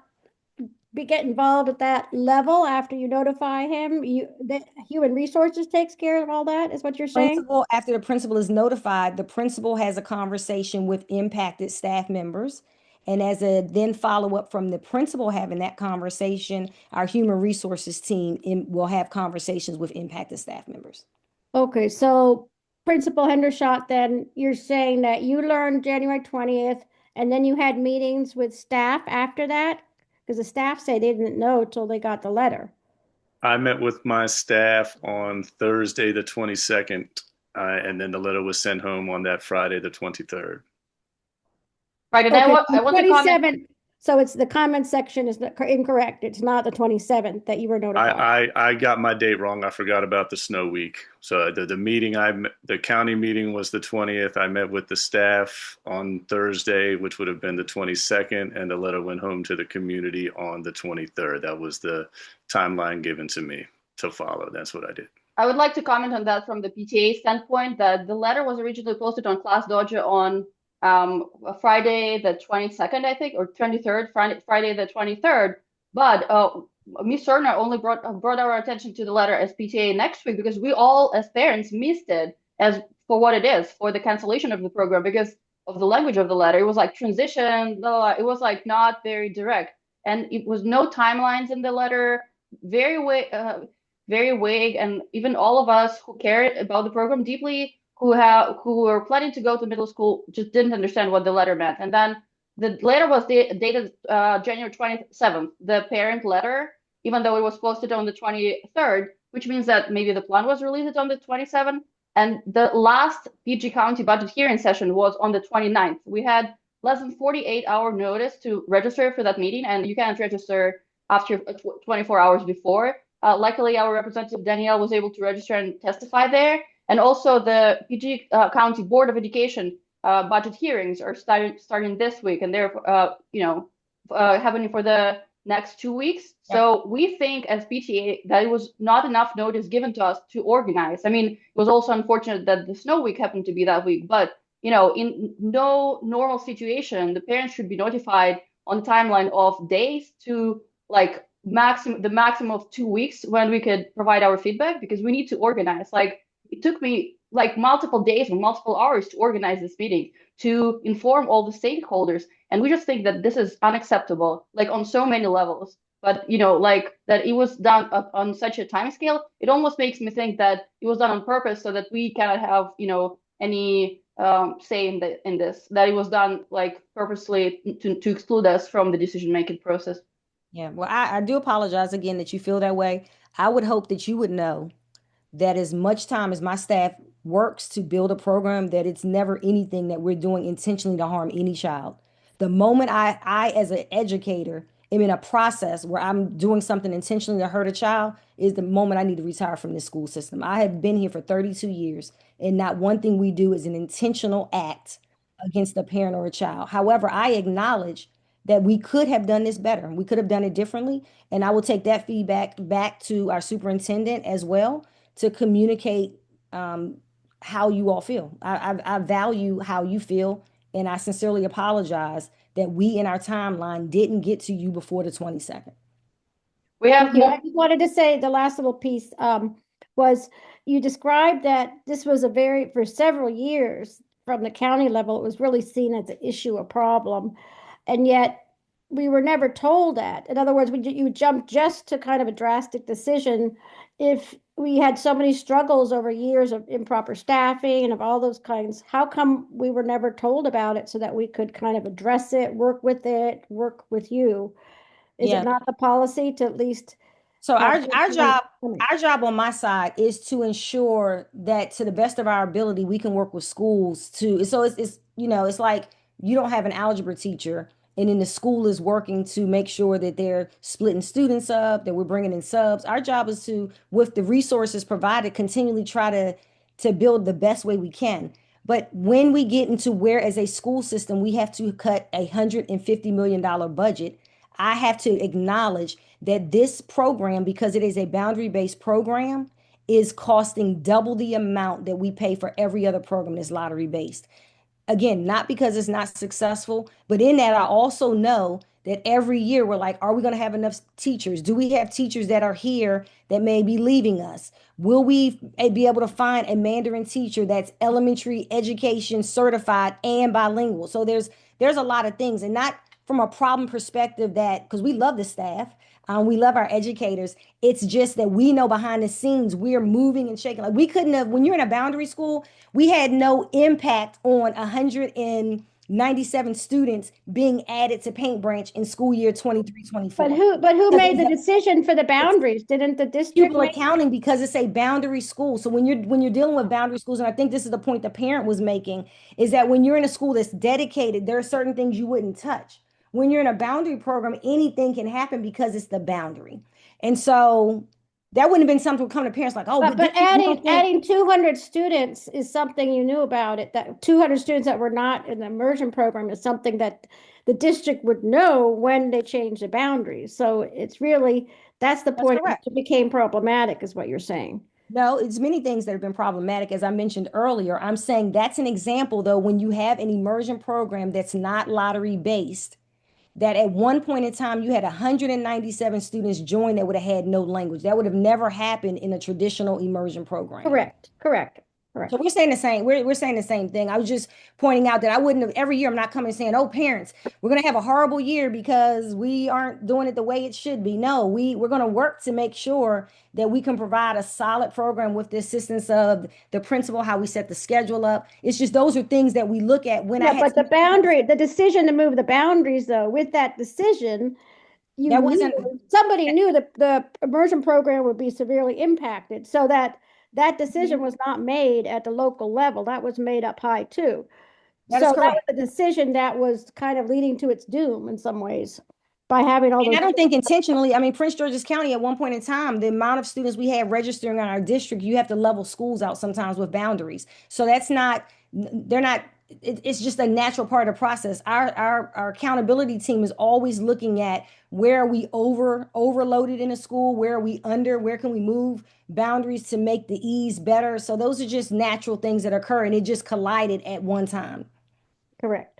get involved at that level after you notify him? The human resources takes care of all that, is what you're saying? After the principal is notified, the principal has a conversation with impacted staff members. And as a then follow up from the principal having that conversation, our human resources team will have conversations with impacted staff members. Okay, so Principal Hendershot, then you're saying that you learned January 20th, and then you had meetings with staff after that? Because the staff say they didn't know until they got the letter. I met with my staff on Thursday, the 22nd, and then the letter was sent home on that Friday, the 23rd. Right, and Okay, I want to 27. comment. So it's the comment section is incorrect. It's not the 27th that you were notified. I got my date wrong. I forgot about the snow week. So the meeting the county meeting was the 20th. I met with the staff on Thursday, which would have been the 22nd, and the letter went home to the community on the 23rd. That was the timeline given to me to follow. That's what I did. I would like to comment on that from the PTA standpoint, that the letter was originally posted on Class Dojo on Friday the 22nd, I think, or 23rd, Friday the 23rd. But Ms. Cerner only brought our attention to the letter as PTA next week, because we all as parents missed it as for what it is, for the cancellation of the program, because of the language of the letter. It was like transition, it was like not very direct, and it was no timelines in the letter, very vague, and even all of us who cared about the program deeply, who were planning to go to middle school, just didn't understand what the letter meant. And then the letter was dated January 27th, the parent letter, even though it was posted on the 23rd, which means that maybe the plan was released on the 27th. And the last PG County budget hearing session was on the 29th. We had less than 48-hour notice to register for that meeting, and you can't register after 24 hours before. Luckily, our representative Danielle was able to register and testify there. And also the PG County Board of Education budget hearings are starting this week, and they're happening for the next 2 weeks. Yeah. So we think as PTA that it was not enough notice given to us to organize. I mean, it was also unfortunate that the snow week happened to be that week, but in no normal situation, the parents should be notified on the timeline of days to like the maximum of 2 weeks when we could provide our feedback, because we need to organize. Like it took me like multiple days or multiple hours to organize this meeting, to inform all the stakeholders. And we just think that this is unacceptable, like on so many levels. But like that it was done on such a time scale, it almost makes me think that it was done on purpose so that we cannot have any say in this, that it was done like purposely to exclude us from the decision making process. Yeah, well, I do apologize again that you feel that way. I would hope that you would know that as much time as my staff works to build a program, that it's never anything that we're doing intentionally to harm any child. The moment I as an educator am in a process where I'm doing something intentionally to hurt a child is the moment I need to retire from this school system. I have been here for 32 years, and not one thing we do is an intentional act against a parent or a child. However, I acknowledge that we could have done this better. We could have done it differently. And I will take that feedback back to our superintendent as well to communicate how you all feel. I value how you feel, and I sincerely apologize that we in our timeline didn't get to you before the 22nd. We have Thank you. I just wanted to say the last little piece was you described that this was for several years from the county level, it was really seen as an issue, a problem. And yet we were never told that. In other words, you jumped just to kind of a drastic decision. If we had so many struggles over years of improper staffing and of all those kinds, how come we were never told about it so that we could kind of address it, work with you? Is Yeah. it not the policy to at least? So our job on my side is to ensure that to the best of our ability, we can work with schools to, so it's like you don't have an algebra teacher and then the school is working to make sure that they're splitting students up, that we're bringing in subs. Our job is to, with the resources provided, continually try to build the best way we can. But when we get into where as a school system, we have to cut $150 million budget, I have to acknowledge that this program, because it is a boundary-based program, is costing double the amount that we pay for every other program that's lottery-based. Again, not because it's not successful, but in that I also know that every year we're like, are we going to have enough teachers? Do we have teachers that are here that may be leaving us? Will we be able to find a Mandarin teacher that's elementary education certified and bilingual? So there's a lot of things, and not from a problem perspective that, because we love the staff, we love our educators. It's just that we know behind the scenes we're moving and shaking. Like we couldn't have, when you're in a boundary school, we had no impact on 197 students being added to Paint Branch in school year 23-24. But who made the decision for the boundaries? Didn't the district People accounting, because it's a boundary school. So when you're dealing with boundary schools, and I think this is the point the parent was making, is that when you're in a school that's dedicated, there are certain things you wouldn't touch. When you're in a boundary program, anything can happen because it's the boundary. And so that wouldn't have been something to come to parents like, oh, but adding 200 students is something you knew about it. That 200 students that were not in the immersion program is something that the district would know when they change the boundaries. So it's really, that's the point. It became problematic is what you're saying. No, it's many things that have been problematic. As I mentioned earlier, I'm saying that's an example, though, when you have an immersion program that's not lottery based, that at one point in time you had 197 students join that would have had no language. That would have never happened in a traditional immersion program. Correct. So we're saying the same. We're saying the same thing. I was just pointing out that I wouldn't have, every year I'm not coming saying, oh, parents, we're going to have a horrible year because we aren't doing it the way it should be. No, we're going to work to make sure that we can provide a solid program with the assistance of the principal, how we set the schedule up. It's just those are things that we look at when the decision to move the boundaries, though, with that decision, somebody knew that the immersion program would be severely impacted, so that decision was not made at the local level. That was made up high too. That was a decision that was kind of leading to its doom in some ways by having all those. I don't think intentionally. I mean, Prince George's County at one point in time, the amount of students we had registering on our district, you have to level schools out sometimes with boundaries. So that's not, they're not it's just a natural part of the process. Our accountability team is always looking at where are we overloaded in a school, where are we under, where can we move boundaries to make the ease better. So those are just natural things that occur, and it just collided at one time. Correct.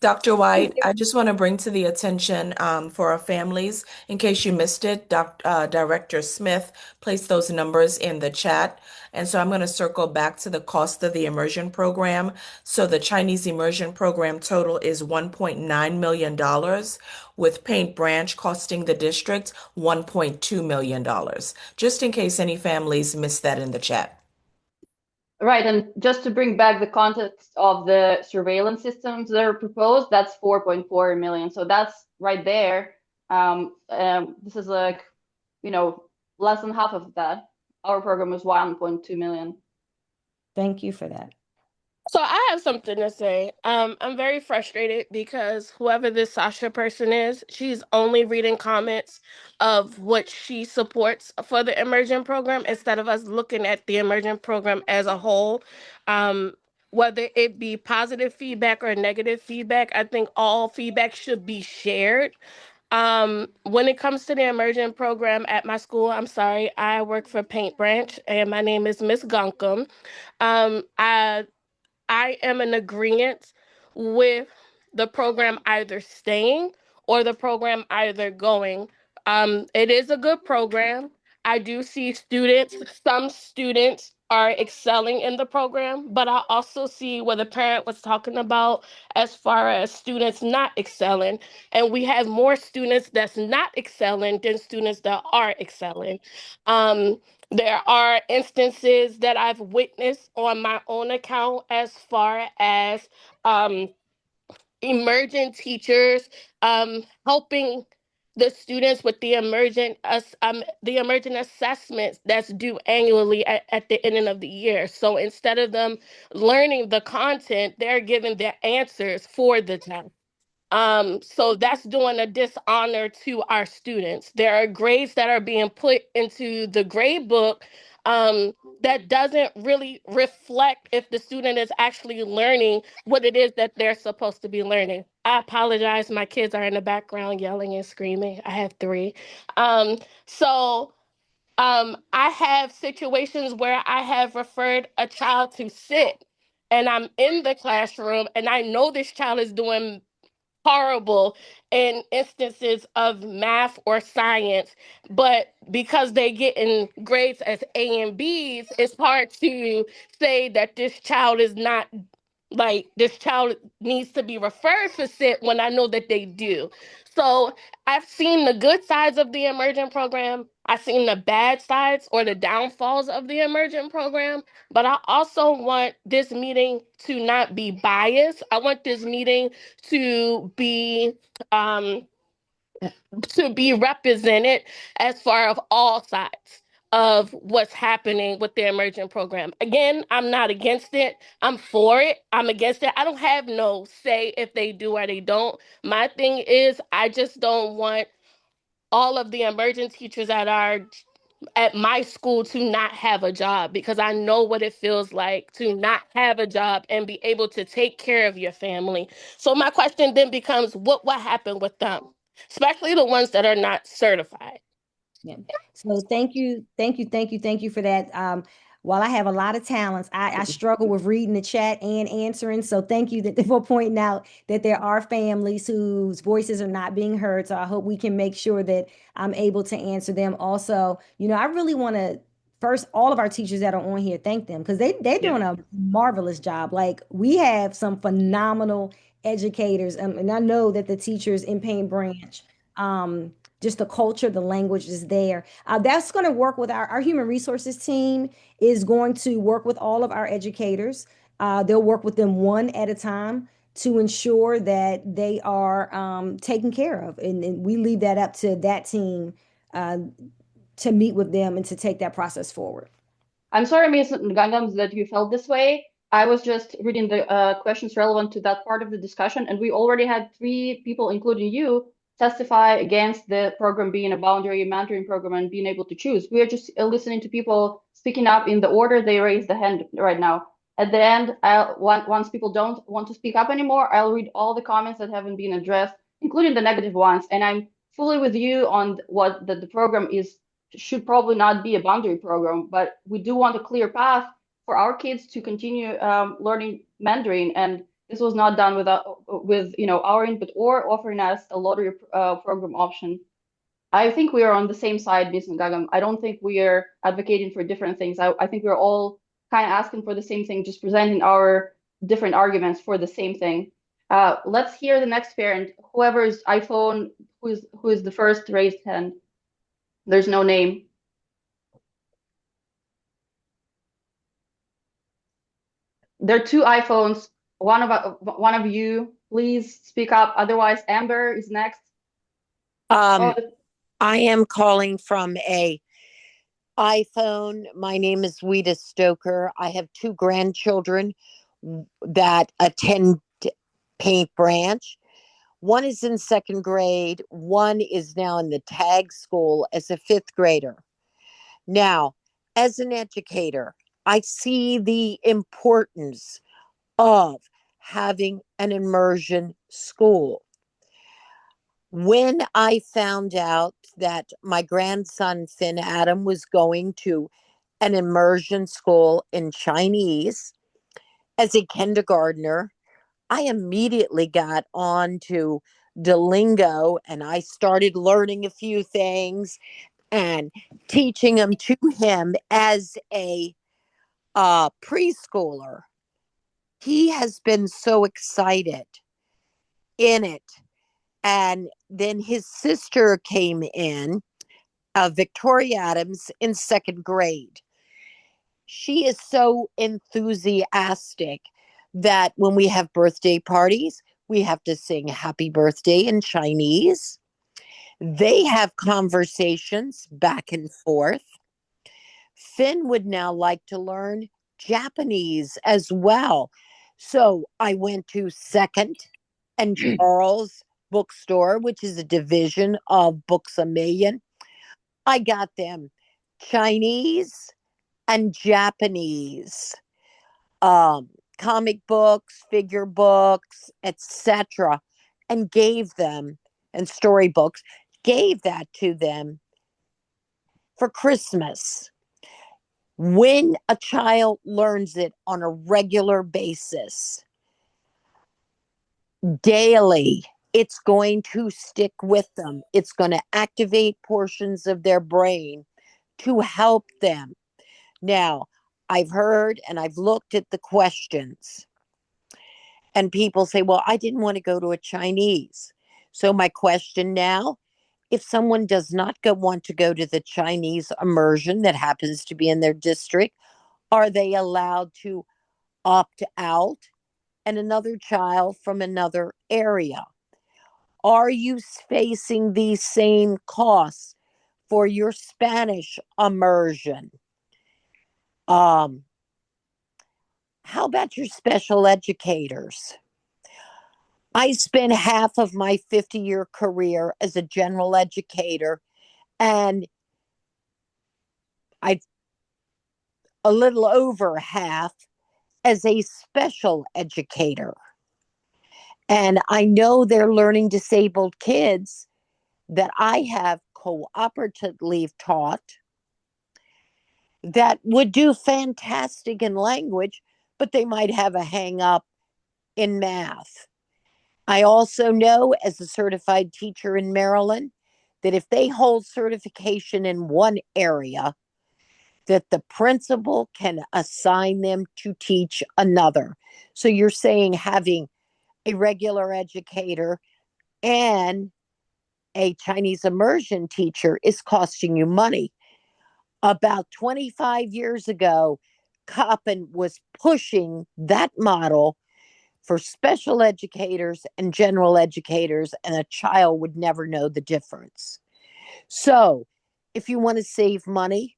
Dr. White, I just want to bring to the attention for our families, in case you missed it, Director Smith placed those numbers in the chat. And so I'm going to circle back to the cost of the immersion program. So the Chinese Immersion Program total is $1.9 million, with Paint Branch costing the district $1.2 million, just in case any families missed that in the chat. Right, and just to bring back the context of the surveillance systems that are proposed, that's 4.4 million. So that's right there. This is like, less than half of that. Our program was 1.2 million. Thank you for that. So I have something to say. I'm very frustrated because whoever this Sasha person is, she's only reading comments of what she supports for the immersion program instead of us looking at the immersion program as a whole. Whether it be positive feedback or negative feedback, I think all feedback should be shared. When it comes to the immersion program at my school, I'm sorry, I work for Paint Branch and my name is Miss Gunkum. I am in agreement with the program either staying or the program either going. It is a good program. I do see some students are excelling in the program, but I also see what the parent was talking about as far as students not excelling. And we have more students that's not excelling than students that are excelling. There are instances that I've witnessed on my own account as far as emergent teachers helping the students with the emergent assessments that's due annually at the end of the year. So instead of them learning the content, they're given their answers for the test. So that's doing a dishonor to our students. There are grades that are being put into the grade book that doesn't really reflect if the student is actually learning what it is that they're supposed to be learning. I apologize. My kids are in the background yelling and screaming. I have 3. I have situations where I have referred a child to sit, and I'm in the classroom and I know this child is doing horrible in instances of math or science, but because they get in grades as A and B's, it's hard to say that this child is not, like, this child needs to be referred to sit when I know that they do. So I've seen the good sides of the immersion program. I've seen the bad sides or the downfalls of the immersion program, but I also want this meeting to not be biased. I want this meeting to be represented as far of all sides of what's happening with the immersion program. Again, I'm not against it. I'm for it. I'm against it. I don't have no say if they do or they don't. My thing is, I just don't want all of the emergent teachers at my school to not have a job, because I know what it feels like to not have a job and be able to take care of your family. So my question then becomes, what will happen with them, especially the ones that are not certified? Yeah. So thank you for that. While I have a lot of talents, I struggle with reading the chat and answering. So thank you for pointing out that there are families whose voices are not being heard. So I hope we can make sure that I'm able to answer them. Also, I really want to first, all of our teachers that are on here, thank them, because they're doing a marvelous job. Like, we have some phenomenal educators, and I know that the teachers in Paint Branch, just the culture, the language is there. That's going to work with our human resources team is going to work with all of our educators. They'll work with them one at a time to ensure that they are taken care of. And we leave that up to that team to meet with them and to take that process forward. I'm sorry, Ms. Gangams, that you felt this way. I was just reading the questions relevant to that part of the discussion, and we already had 3 people, including you, testify against the program being a boundary mentoring program and being able to choose. We are just listening to people speaking up in the order they raised the hand right now. At the end, once people don't want to speak up anymore, I'll read all the comments that haven't been addressed, including the negative ones. And I'm fully with you on what the program should probably not be a boundary program, but we do want a clear path for our kids to continue learning Mandarin. And this was not done with our input or offering us a lottery program option. I think we are on the same side, Ms. Ngagam. I don't think we are advocating for different things. I think we're all kind of asking for the same thing, just presenting our different arguments for the same thing. Let's hear the next parent. Whoever's iPhone, who is the first raised hand. There's no name. There are two iPhones. One of you, please speak up. Otherwise, Amber is next. I am calling from a iPhone. My name is Weta Stoker. I have two grandchildren that attend Paint Branch. One is in second grade. One is now in the tag school as a fifth grader. Now, as an educator, I see the importance of having an immersion school. When I found out that my grandson, Finn Adam, was going to an immersion school in Chinese as a kindergartner, I immediately got on to Duolingo and I started learning a few things and teaching them to him as a preschooler. He has been so excited in it. And then his sister came in, Victoria Adams, in second grade. She is so enthusiastic that when we have birthday parties, we have to sing happy birthday in Chinese. They have conversations back and forth. Finn would now like to learn Japanese as well. So I went to Second and Charles Bookstore, which is a division of Books A Million. I got them Chinese and Japanese comic books, figure books, etc., and gave them, and storybooks, gave that to them for Christmas. When a child learns it on a regular basis, daily, it's going to stick with them. It's going to activate portions of their brain to help them. Now, I've heard and I've looked at the questions, and people say, well, I didn't want to go to a Chinese. So my question now, if someone does not want to go to the Chinese immersion that happens to be in their district, are they allowed to opt out and another child from another area? Are you facing these same costs for your Spanish immersion? How about your special educators? I spent half of my 50-year career as a general educator, and I a little over half as a special educator. And I know they're learning disabled kids that I have cooperatively taught that would do fantastic in language, but they might have a hang up in math. I also know, as a certified teacher in Maryland, that if they hold certification in one area, that the principal can assign them to teach another. So you're saying having a regular educator and a Chinese immersion teacher is costing you money. About 25 years ago, Coppin was pushing that model for special educators and general educators, and a child would never know the difference. So if you want to save money,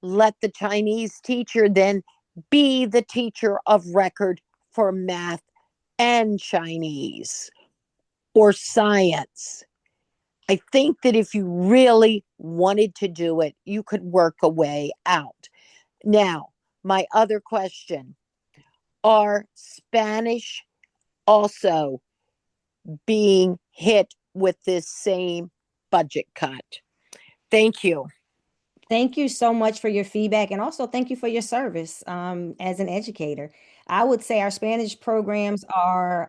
let the Chinese teacher then be the teacher of record for math and Chinese or science. I think that if you really wanted to do it, you could work a way out. Now, my other question, are Spanish also being hit with this same budget cut? Thank you. Thank you so much for your feedback, and also thank you for your service as an educator. I would say our Spanish programs are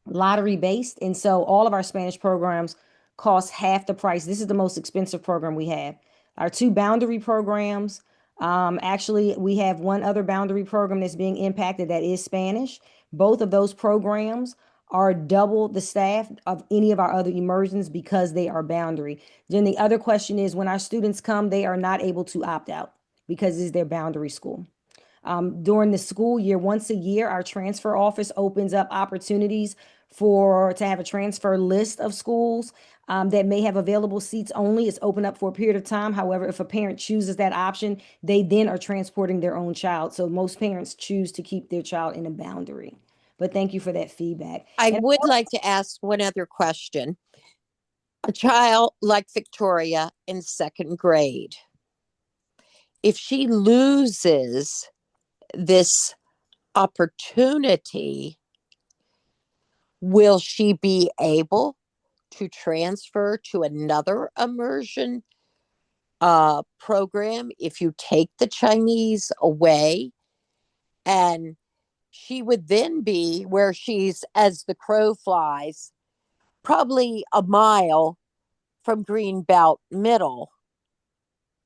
lottery based, and so all of our Spanish programs cost half the price. This is the most expensive program we have. Our two boundary programs, actually, we have one other boundary program that's being impacted that is Spanish. Both of those programs are double the staff of any of our other immersions because they are boundary. Then the other question is when our students come, they are not able to opt out because it's their boundary school. During the school year, once a year, our transfer office opens up opportunities to have a transfer list of schools that may have available seats only. It's open up for a period of time. However, if a parent chooses that option, they then are transporting their own child. So most parents choose to keep their child in a boundary. But thank you for that feedback. I would like to ask one other question. A child like Victoria in second grade, if she loses this opportunity, will she be able to transfer to another immersion program if you take the Chinese away? And she would then be where she's, as the crow flies, probably a mile from Greenbelt Middle.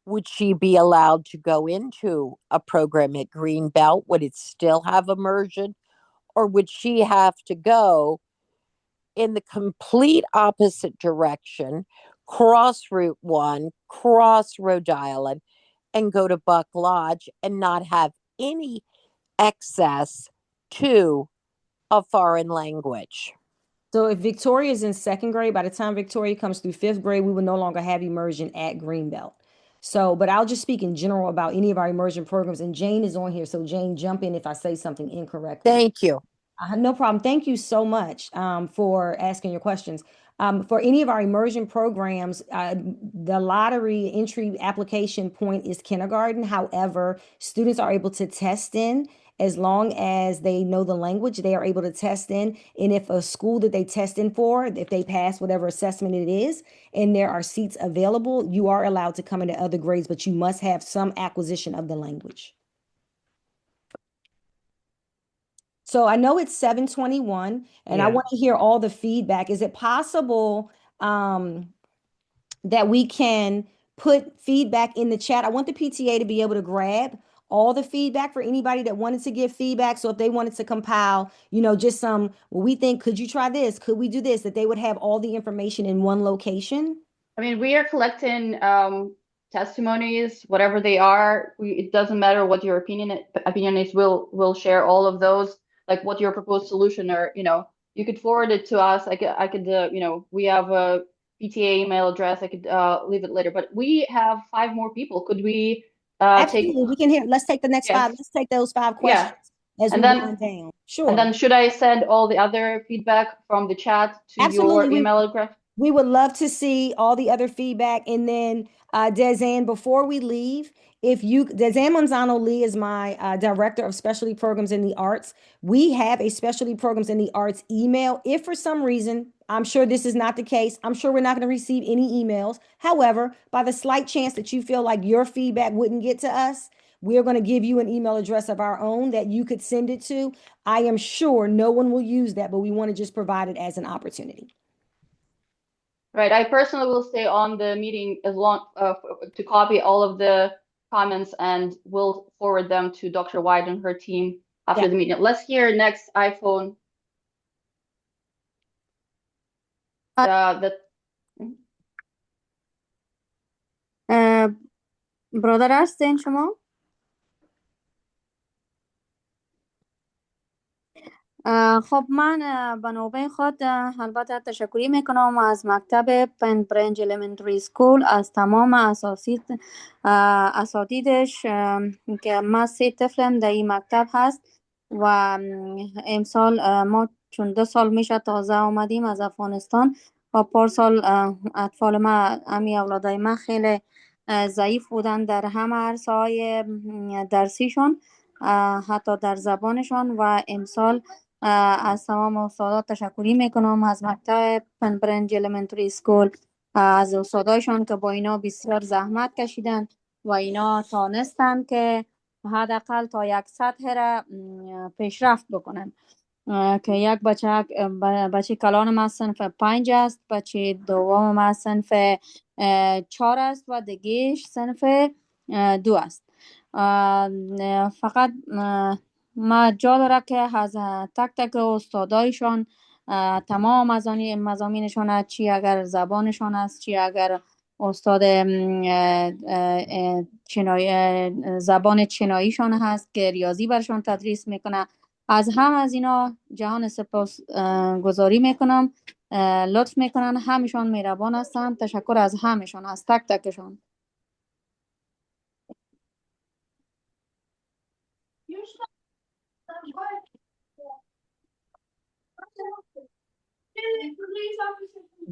Would she be allowed to go into a program at Greenbelt? Would it still have immersion? Or would she have to go in the complete opposite direction, cross Route 1, cross Rhode Island, and go to Buck Lodge and not have any access to a foreign language? So if Victoria is in second grade, by the time Victoria comes through fifth grade, we will no longer have immersion at Greenbelt. So, but I'll just speak in general about any of our immersion programs. And Jane is on here. So Jane, jump in if I say something incorrectly. Thank you. No problem. Thank you so much for asking your questions. For any of our immersion programs, the lottery entry application point is kindergarten. However, students are able to test in as long as they know the language, they are able to test in. And if a school that they test in for, if they pass whatever assessment it is, and there are seats available, you are allowed to come into other grades, but you must have some acquisition of the language. So I know it's 7:21, and I Yeah. want to hear all the feedback. Is it possible that we can put feedback in the chat? I want the PTA to be able to grab all the feedback for anybody that wanted to give feedback. So if they wanted to compile, just some, well, we think, could you try this? Could we do this? That they would have all the information in one location. I mean, we are collecting testimonies, whatever they are. It doesn't matter what your opinion is. We'll share all of those, like what your proposed solution, or you could forward it to us. I could we have a PTA email address. I could leave it later. But we have 5 more people. Could we Absolutely, we can hear. Let's take the next 5. Let's take those 5 questions as we go down. Sure. And then should I send all the other feedback from the chat to your email address? We would love to see all the other feedback. And then Dezanne, before we leave, Dezanne Manzano Lee is my director of specialty programs in the arts. We have a specialty programs in the arts email. If for some reason, I'm sure this is not the case, I'm sure we're not going to receive any emails. However, by the slight chance that you feel like your feedback wouldn't get to us, we're going to give you an email address of our own that you could send it to. I am sure no one will use that, but we want to just provide it as an opportunity. Right. I personally will stay on the meeting as long to copy all of the comments, and we'll forward them to Dr. White and her team after the meeting. Let's hear next iPhone. برادر هستین شما؟ خب من به نوبه خود البته تشکری میکنم از مکتب پنت برنج الیمنتری سکول، از تمام اساتیدش که ما 3 طفلم در این مکتب هست و امسال ما چون 2 سال میشه تازه آمدیم از افغانستان و پارسال اطفال ما اولادای ما خیلی ضعیف بودن در همه عرصه‌های درسیشون حتی در زبانشان. و امسال از تمام استادات تشکری میکنم، از مکتب پنبرنج الیمنتری سکول، از استادایشان که با اینا بسیار زحمت کشیدن و اینا تانستن که حداقل تا یک سطح را پیشرفت بکنن. که یک بچه کلانم از صنف 5 است، بچه دوم از صنف 4 است و دیگهش صنف 2 است. فقط ما جا داره که از تک تک استادایشان تمام مضامینشان، چی اگر زبانشان است، چی اگر استاد زبان چیناییشان هست که ریاضی برشان تدریس میکنه. از اینا جهان سپاس گذاری میکنم. لطف میکنن، همشان مهربان هستن. تشکر از همشان، از تک تکشان.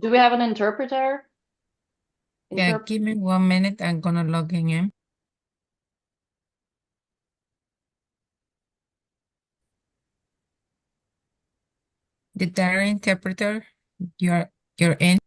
Do we have an interpreter? Yeah, give me 1 minute. I'm gonna log in. The data interpreter, you're in.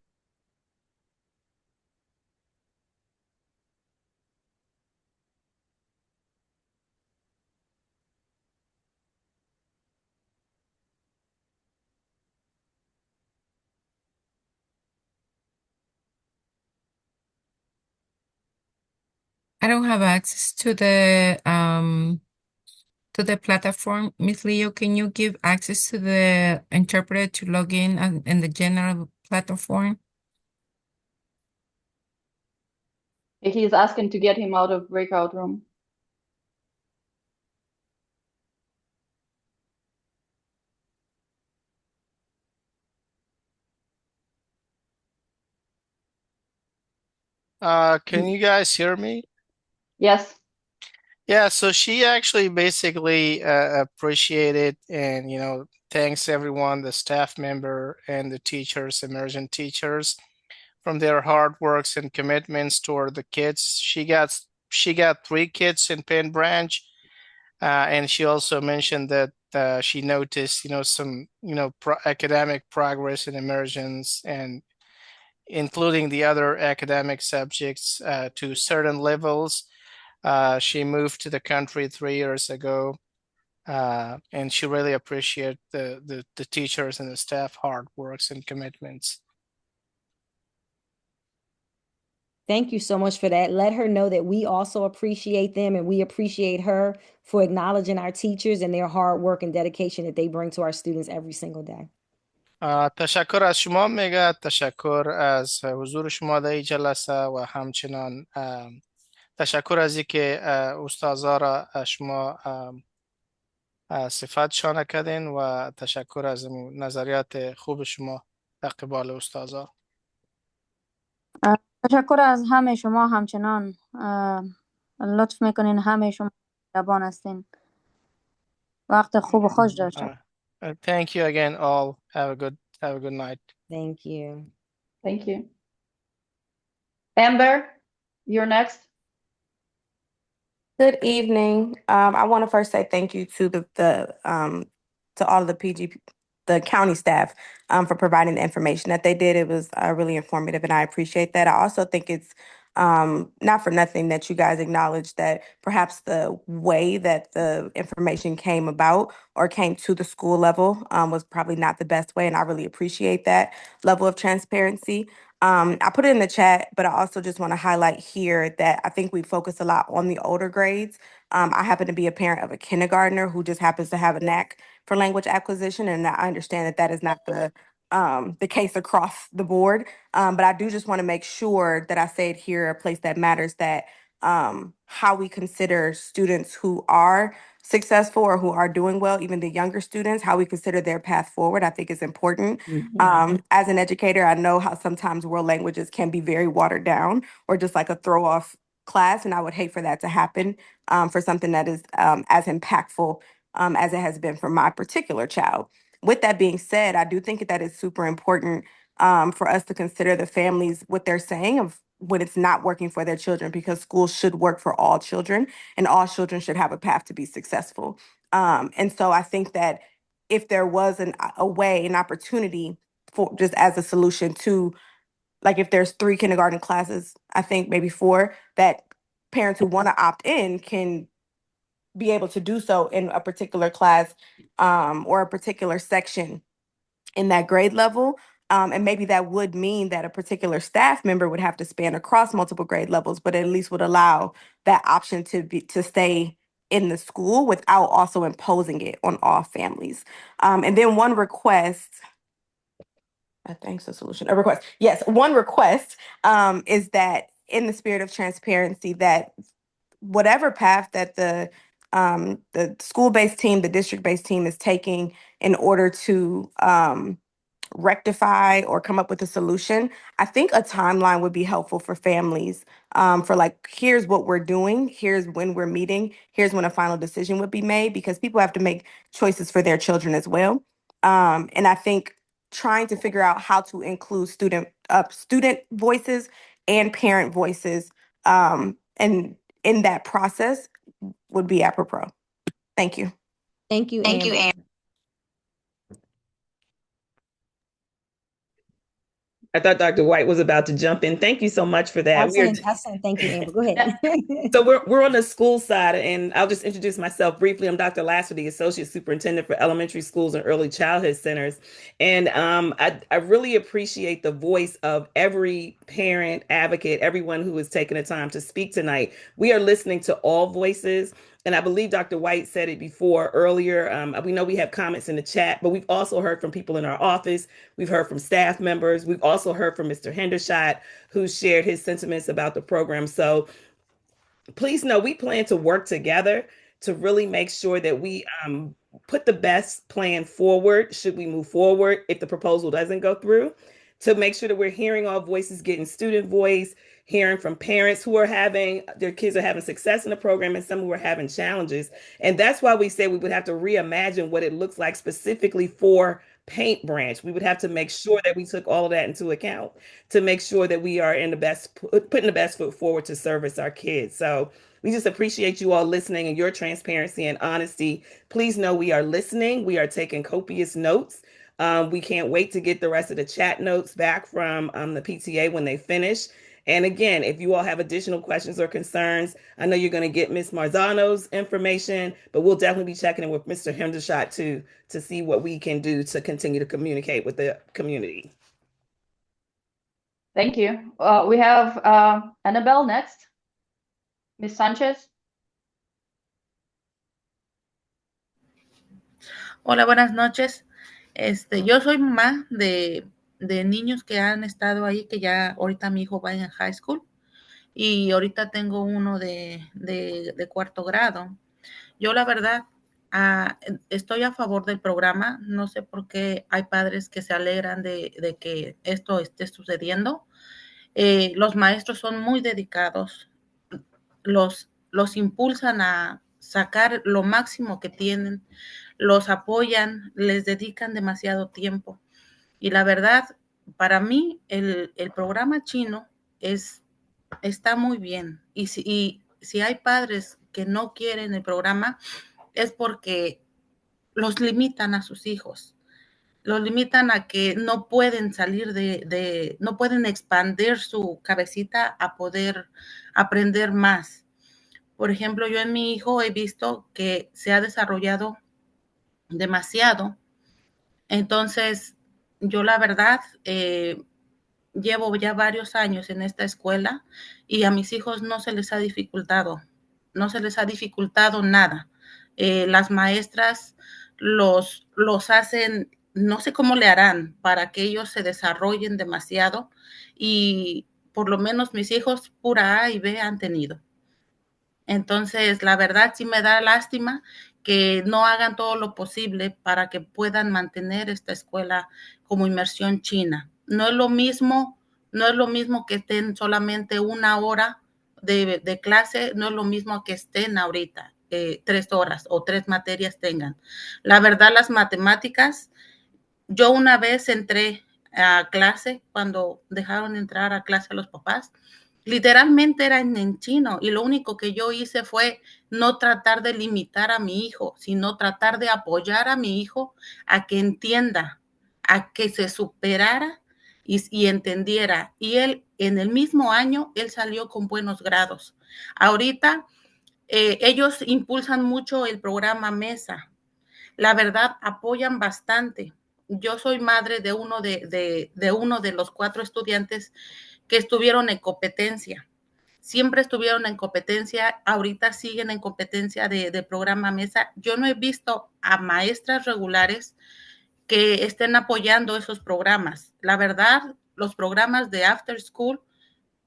I don't have access to the platform. Miss Leo, can you give access to the interpreter to log in the general platform? He is asking to get him out of breakout room. Can you guys hear me? Yes. Yeah, so she actually basically appreciated and, thanks everyone, the staff member and the teachers, immersion teachers, from their hard works and commitments toward the kids. She got 3 kids in Penn Branch, and she also mentioned that she noticed, some, academic progress in immersions and including the other academic subjects to certain levels. She moved to the country 3 years ago, and she really appreciated the teachers and the staff hard works and commitments. Thank you so much for that. Let her know that we also appreciate them and we appreciate her for acknowledging our teachers and their hard work and dedication that they bring to our students every single day. تشکر از شما میگه، تشکر از حضور شما در این جلسه و همچنان تشکر از اینکه استاذا را شما صفتشان کردین و تشکر از نظریات خوب شما در قبال استاذا. تشکر از همه شما، همچنان لطف میکنین، همه شما مهربان هستین. وقت خوب و خوش داشته. Thank you again all. Have a good night. Thank you. Thank you. Amber, you're next. Good evening. I want to first say thank you to to all of the county staff for providing the information that they did. It was really informative, and I appreciate that. I also think it's not for nothing that you guys acknowledge that perhaps the way that the information came about or came to the school level was probably not the best way, and I really appreciate that level of transparency. I put it in the chat, but I also just want to highlight here that I think we focus a lot on the older grades. I happen to be a parent of a kindergartner who just happens to have a knack for language acquisition, and I understand that that is not the case across the board. But I do just want to make sure that I say it here, a place that matters, that how we consider students who are successful or who are doing well, even the younger students, how we consider their path forward, I think is important. As an educator, I know how sometimes world languages can be very watered down or just like a throw off class. And I would hate for that to happen for something that is as impactful as it has been for my particular child. With that being said, I do think that is super important for us to consider the families, what they're saying of when it's not working for their children, because schools should work for all children and all children should have a path to be successful. And so I think that if there was a way, an opportunity for just as a solution to, like if there's 3 kindergarten classes, I think maybe 4, that parents who want to opt in can be able to do so in a particular class or a particular section in that grade level. And maybe that would mean that a particular staff member would have to span across multiple grade levels, but at least would allow that option to stay in the school without also imposing it on all families. And then one request, I think it's a solution, a request. Yes, one request is that in the spirit of transparency, that whatever path that the school-based team, the district-based team is taking in order to rectify or come up with a solution, I think a timeline would be helpful for families, for like, here's what we're doing, here's when we're meeting, here's when a final decision would be made, because people have to make choices for their children as well. And I think trying to figure out how to include student voices and parent voices, and in that process would be apropos. Thank you. Thank you, Amber. I thought Dr. White was about to jump in. Thank you so much for that. I said thank you, Amber. Go ahead. So we're on the school side, and I'll just introduce myself briefly. I'm Dr. Lasseter, the Associate Superintendent for Elementary Schools and Early Childhood Centers. And I really appreciate the voice of every parent, advocate, everyone who has taken the time to speak tonight. We are listening to all voices. And I believe Dr. White said it before earlier. We know we have comments in the chat, but we've also heard from people in our office. We've heard from staff members. We've also heard from Mr. Hendershot, who shared his sentiments about the program. So please know we plan to work together to really make sure that we put the best plan forward should we move forward if the proposal doesn't go through, to make sure that we're hearing all voices, getting student voice, hearing from parents who are having, their kids are having success in the program and some who are having challenges. And that's why we said we would have to reimagine what it looks like specifically for Paint Branch. We would have to make sure that we took all of that into account to make sure that we are in the best, putting the best foot forward to service our kids. So we just appreciate you all listening and your transparency and honesty. Please know we are listening. We are taking copious notes. We can't wait to get the rest of the chat notes back from the PTA when they finish. And again, if you all have additional questions or concerns, I know you're going to get Ms. Marzano's information, but we'll definitely be checking in with Mr. Hendershot too, to see what we can do to continue to communicate with the community. Thank you. We have Annabelle next. Ms. Sanchez. Hola, buenas noches. Yo soy mamá de niños que han estado ahí, que ya ahorita mi hijo va en high school y ahorita tengo uno de 4º grado. Yo la verdad estoy a favor del programa. No sé por qué hay padres que se alegran de que esto esté sucediendo. Los maestros son muy dedicados, los impulsan a sacar lo máximo que tienen, los apoyan, les dedican demasiado tiempo. Y la verdad, para mí, el programa chino está muy bien. Y si hay padres que no quieren el programa, es porque los limitan a sus hijos. Los limitan a que no pueden salir no pueden expandir su cabecita a poder aprender más. Por ejemplo, yo en mi hijo he visto que se ha desarrollado demasiado. Entonces, yo la verdad, llevo ya varios años en esta escuela y a mis hijos no se les ha dificultado nada. Las maestras los hacen, no sé cómo le harán para que ellos se desarrollen demasiado, y por lo menos mis hijos pura A y B han tenido. Entonces, la verdad sí me da lástima que no hagan todo lo posible para que puedan mantener esta escuela como inmersión china. No es lo mismo que estén solamente 1 hora de clase, no es lo mismo que estén ahorita 3 horas o 3 materias tengan. La verdad, las matemáticas, yo una vez entré a clase cuando dejaron entrar a clase a los papás, literalmente eran en chino y lo único que yo hice fue no tratar de limitar a mi hijo, sino tratar de apoyar a mi hijo a que entienda, a que se superara y entendiera. Y él, en el mismo año, él salió con buenos grados. Ahorita, ellos impulsan mucho el programa Mesa. La verdad, apoyan bastante. Yo soy madre de uno de los 4 estudiantes que estuvieron en competencia. Siempre estuvieron en competencia, ahorita siguen en competencia de programa Mesa. Yo no he visto a maestras regulares que estén apoyando esos programas. La verdad, los programas de After School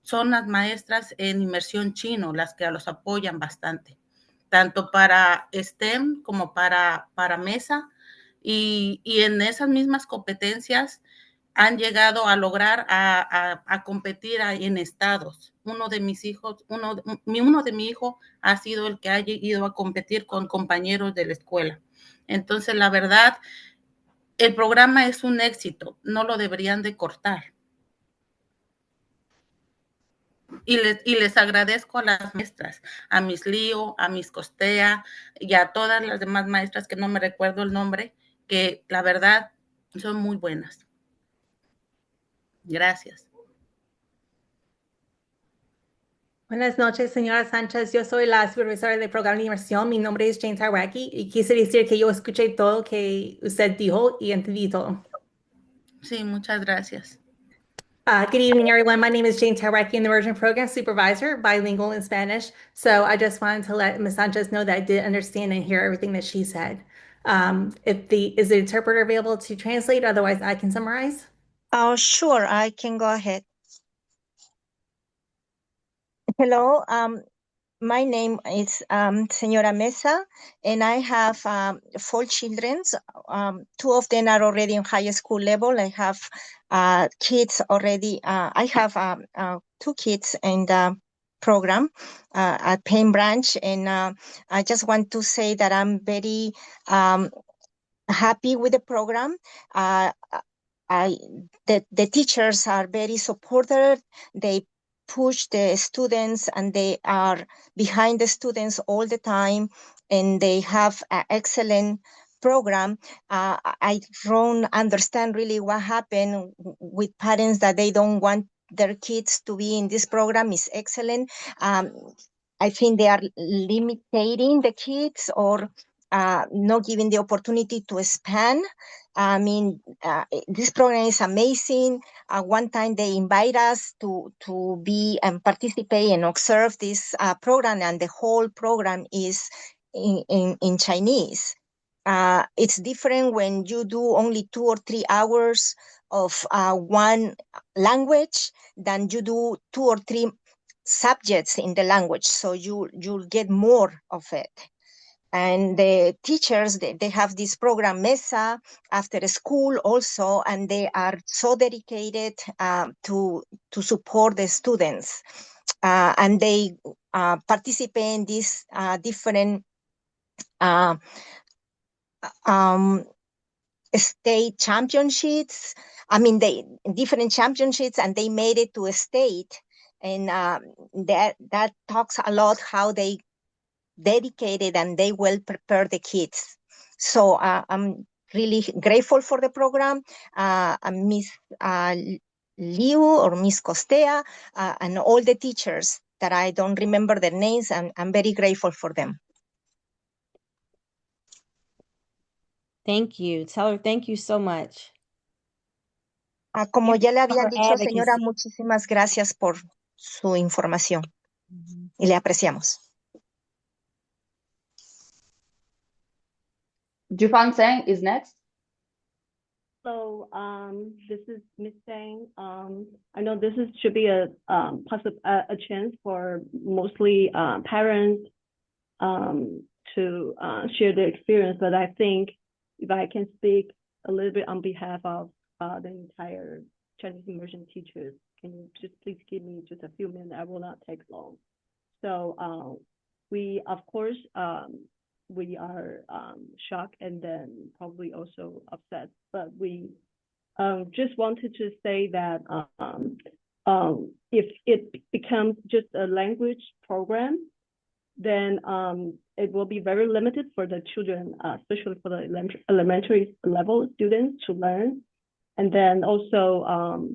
son las maestras en inmersión chino las que los apoyan bastante, tanto para STEM como para Mesa. Y en esas mismas competencias han llegado a lograr a competir en estados. Uno de mi hijo ha sido el que ha ido a competir con compañeros de la escuela. Entonces, la verdad, el programa es un éxito, no lo deberían de cortar. Y les agradezco a las maestras, a Miss Lío, a Miss Costea y a todas las demás maestras que no me recuerdo el nombre, que la verdad son muy buenas. Gracias. Buenas noches, señora Sánchez. Yo soy la supervisora del programa de inmersión. Mi nombre es Jane Tarwacki y quise decir que yo escuché todo lo que usted dijo y entendí todo. Sí, muchas gracias. Good evening, everyone. My name is Jane Tarwacki. I'm the Immersion Program Supervisor, bilingual in Spanish. So I just wanted to let Ms. Sanchez know that I did understand and hear everything that she said. Is the interpreter available to translate? Otherwise, I can summarize. Oh, sure, I can go ahead. Hello, my name is Señora Mesa, and I have 4 children. 2 of them are already in high school level. I have kids already. I have 2 kids in the program at Payne Branch, and I just want to say that I'm very happy with the program. The teachers are very supportive. They push the students and they are behind the students all the time, and they have an excellent program. I don't understand really what happened with parents that they don't want their kids to be in this program. Is excellent. I think they are limiting the kids or not giving the opportunity to expand. I mean, this program is amazing. One time they invite us to be and participate and observe this program, and the whole program is in Chinese. It's different when you do only 2 or 3 hours of one language than you do 2 or 3 subjects in the language. So you'll get more of it. And the teachers, they have this program Mesa after school also, and they are so dedicated to support the students. And they participate in these different state championships. I mean, they different championships, and they made it to a state. And that talks a lot how they dedicated and they will prepare the kids. So I'm really grateful for the program. Miss Liu or Miss Costea and all the teachers that I don't remember their names, and I'm very grateful for them. Thank you. Tell her thank you so much. Como ya le había her dicho, señora, advocacy. muchísimas gracias por su información y le apreciamos. Jufan Tseng is next. So this is Miss Tseng. I know this should be a chance for mostly parents to share their experience, but I think if I can speak a little bit on behalf of the entire Chinese immersion teachers, can you just please give me just a few minutes? I will not take long. So we, of course, we are shocked and then probably also upset, but we just wanted to say that if it becomes just a language program, then it will be very limited for the children, especially for the elementary level students to learn. And then also,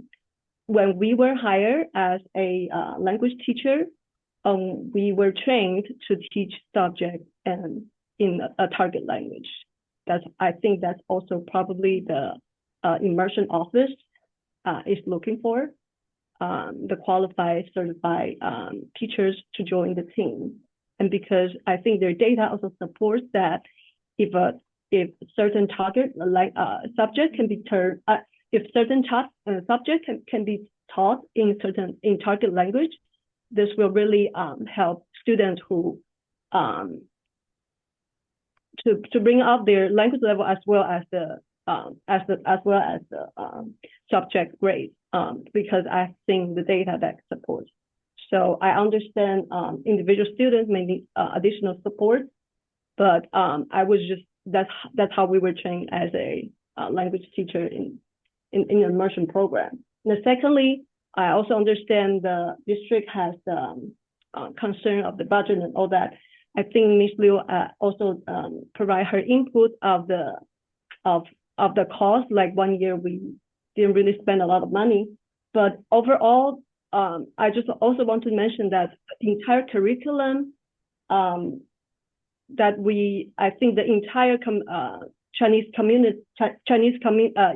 when we were hired as a language teacher, we were trained to teach subjects and in a target language. I think that's also probably the immersion office is looking for, the qualified, certified teachers to join the team. And because I think their data also supports that if certain target subject can be turned, if certain subject can be taught in target language, this will really help students who to bring up their language level as well as the subject grade, because I've seen the data that supports. So I understand individual students may need additional support, but I was just that's how we were trained as a language teacher in immersion program. And secondly, I also understand the district has the concern of the budget and all that. I think Ms. Liu also provide her input of the cost. Like 1 year we didn't really spend a lot of money, but overall, I just also want to mention that the entire curriculum I think the entire Chinese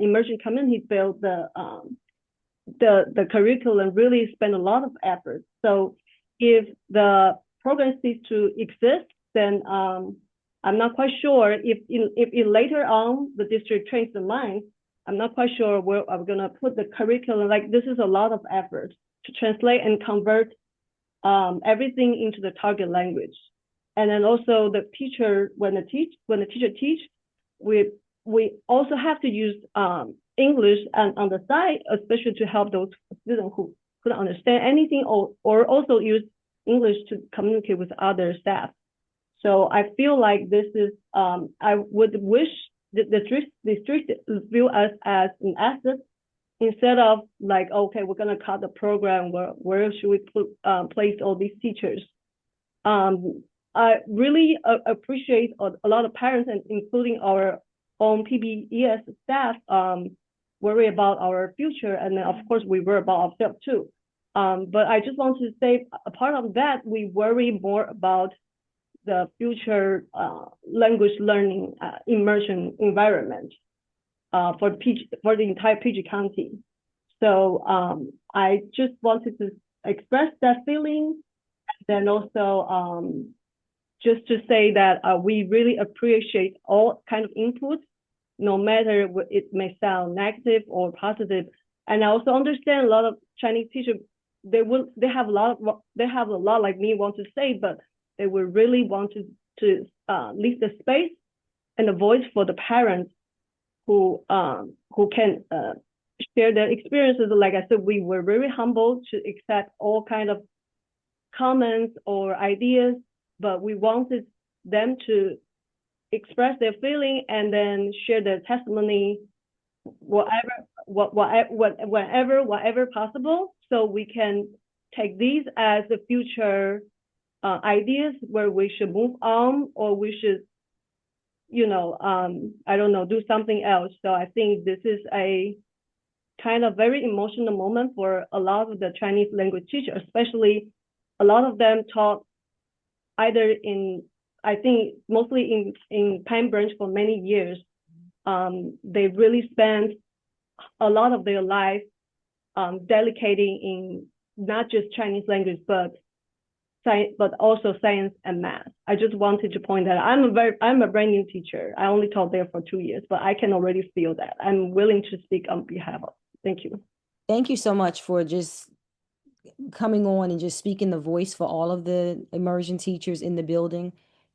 immersion community built the curriculum, really spend a lot of effort. So if the program ceases to exist, then I'm not quite sure if later on the district changes their mind. I'm not quite sure where I'm gonna put the curriculum. Like, this is a lot of effort to translate and convert everything into the target language. And then also the teacher, when the teacher teach, we also have to use English and on the side, especially to help those students who couldn't understand anything, or also use English to communicate with other staff. So I feel like this is, I would wish that the district view us as an asset instead of like, okay, we're gonna cut the program, where should we place all these teachers? I really appreciate a lot of parents, and including our own PBES staff, worry about our future, and then of course we worry about ourselves too. But I just want to say, a part of that, we worry more about the future language learning immersion environment for the entire PG County. So I just wanted to express that feeling, and then also just to say that we really appreciate all kind of input, no matter what it may sound negative or positive. And I also understand a lot of Chinese teachers, they have a lot like me want to say, but they would really want to leave the space and the voice for the parents who can share their experiences. Like I said, we were very humble to accept all kind of comments or ideas, but we wanted them to express their feeling and then share their testimony, whatever possible, so we can take these as the future ideas where we should move on, or we should, I don't know, do something else. So I think this is a kind of very emotional moment for a lot of the Chinese language teachers, especially a lot of them taught either I think mostly in Pine Branch for many years. They really spent a lot of their life dedicating in not just Chinese language, but also science and math. I just wanted to point that I'm a brand new teacher. I only taught there for 2 years, but I can already feel that. I'm willing to speak on behalf of. Thank you. Thank you so much for just coming on and just speaking the voice for all of the immersion teachers in the building.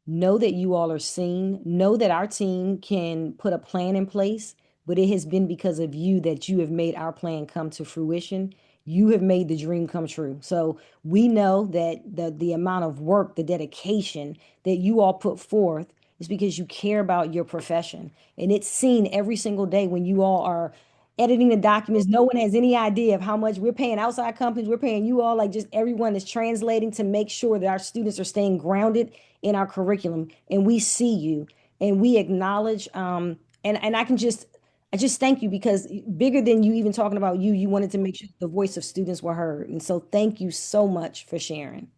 Know that you all are seen. Know that our team can put a plan in place, but it has been because of you that you have made our plan come to fruition. You have made the dream come true. So we know that the amount of work, the dedication that you all put forth is because you care about your profession. And it's seen every single day when you all are editing the documents. No one has any idea of how much we're paying outside companies. We're paying you all, like just everyone is translating to make sure that our students are staying grounded in our curriculum. And we see you and we acknowledge, and I just thank you because bigger than you even talking about you, you wanted to make sure the voice of students were heard. And so thank you so much for sharing.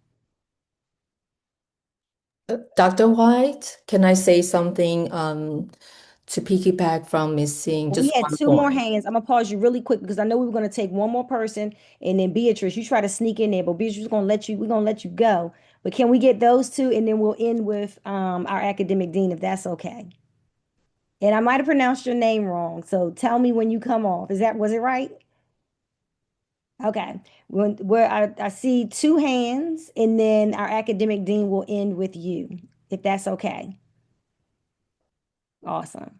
Dr. White, can I say something to piggyback from Ms. Singh? We Just had one two more point. hands. I'm gonna pause you really quick because I know we were gonna take one more person and then Beatrice, you try to sneak in there, but Beatrice is we're gonna let you go. But can we get those two and then we'll end with our academic dean if that's okay. And I might have pronounced your name wrong, so tell me when you come off. Was it right? Okay. Where I see two hands and then our academic dean will end with you, if that's okay. Awesome.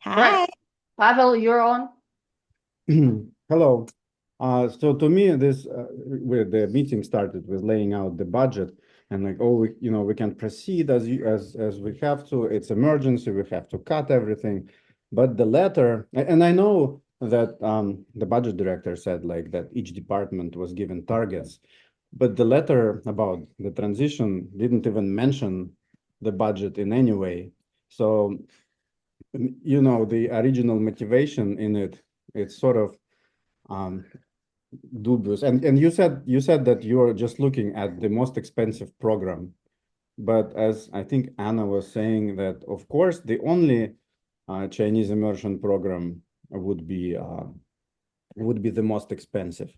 Right. Hi. Pavel, you're on. Hello. So to me, this where the meeting started with laying out the budget and like, oh, we can proceed as we have to. It's emergency. We have to cut everything. But the letter, and I know that the budget director said like that each department was given targets, but the letter about the transition didn't even mention the budget in any way. So, the original motivation in it, it's sort of dubious. And you said that you are just looking at the most expensive program, but as I think Anna was saying that of course the only Chinese immersion program would be the most expensive,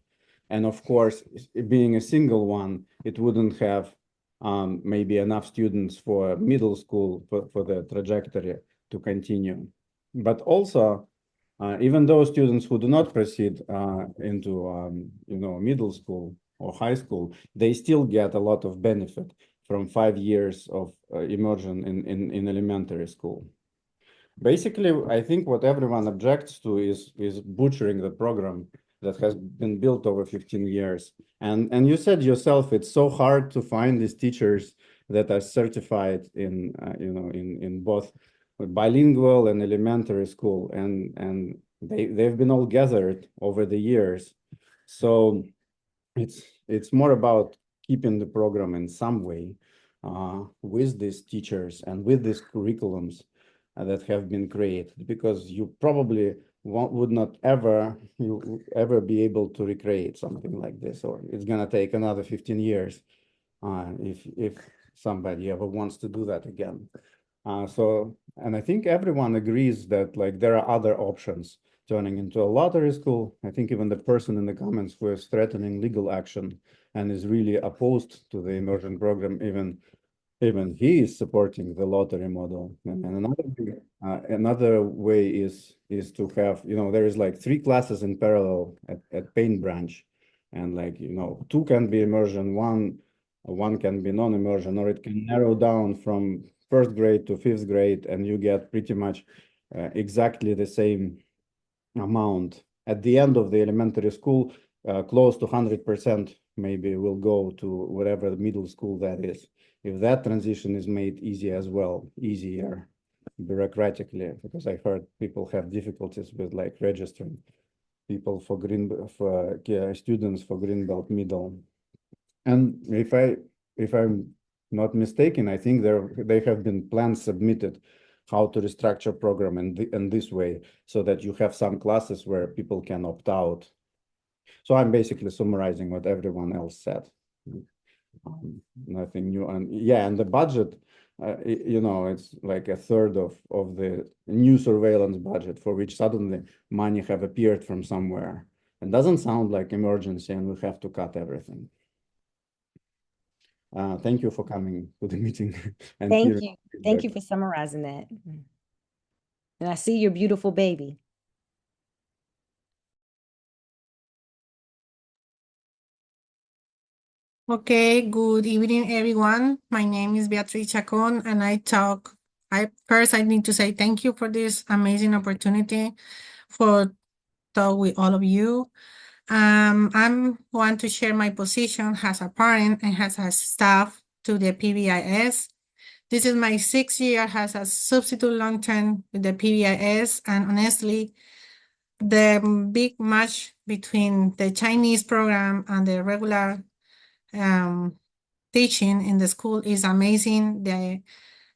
and of course being a single one, it wouldn't have maybe enough students for middle school for the trajectory to continue, but also. Even those students who do not proceed into middle school or high school, they still get a lot of benefit from 5 years of immersion in elementary school. Basically, I think what everyone objects to is butchering the program that has been built over 15 years. And you said yourself, it's so hard to find these teachers that are certified in both bilingual and elementary school, and they've been all gathered over the years. So it's more about keeping the program in some way with these teachers and with these curriculums that have been created, because you probably would not ever be able to recreate something like this, or it's going to take another 15 years if somebody ever wants to do that again. And I think everyone agrees that like there are other options turning into a lottery school. I think even the person in the comments who is threatening legal action and is really opposed to the immersion program, even he is supporting the lottery model. And another way is to have, there is like 3 classes in parallel at Paint Branch, and like, 2 can be immersion, one can be non-immersion, or it can narrow down from 1st grade to 5th grade, and you get pretty much exactly the same amount. At the end of the elementary school, close to 100% maybe will go to whatever middle school that is. If that transition is made easier bureaucratically, because I heard people have difficulties with like registering people for students for Greenbelt Middle. And if I'm not mistaken, I think they have been plans submitted how to restructure program in this way, so that you have some classes where people can opt out. So I'm basically summarizing what everyone else said. Nothing new. And the budget, it's like a third of the new surveillance budget, for which suddenly money have appeared from somewhere. It doesn't sound like emergency, and we have to cut everything. Thank you for coming to the meeting. And Thank you. Thank you for summarizing that. And I see your beautiful baby. Okay, good evening, everyone. My name is Beatriz Chacon, and I need to say thank you for this amazing opportunity for talk with all of you. I want to share my position as a parent and as a staff to the PBES. This is my 6th year as a substitute long-term with the PBES, and honestly, the big match between the Chinese program and the regular teaching in the school is amazing. They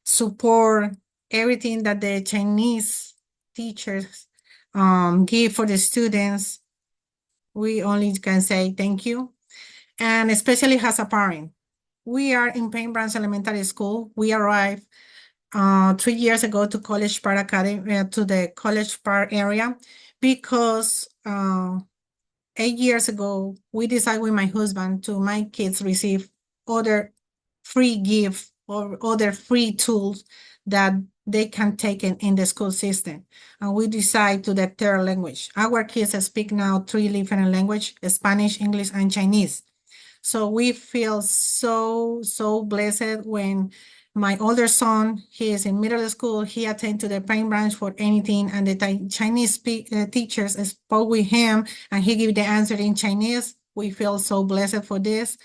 support everything that the Chinese teachers give for the students. We only can say thank you. And especially as a parent, we are in Paint Branch Elementary School. We arrived 3 years ago to College Park Academy, to the College Park area, because 8 years ago, we decided with my husband to my kids receive other free gifts or other free tools that they can take in the school system. And we decide to the third language. Our kids speak now 3 different languages: Spanish, English, and Chinese. So we feel so blessed when my older son, he is in middle school, he attend to the Pine Branch for anything, and the Chinese teachers spoke with him, and he give the answer in Chinese. We feel so blessed for this.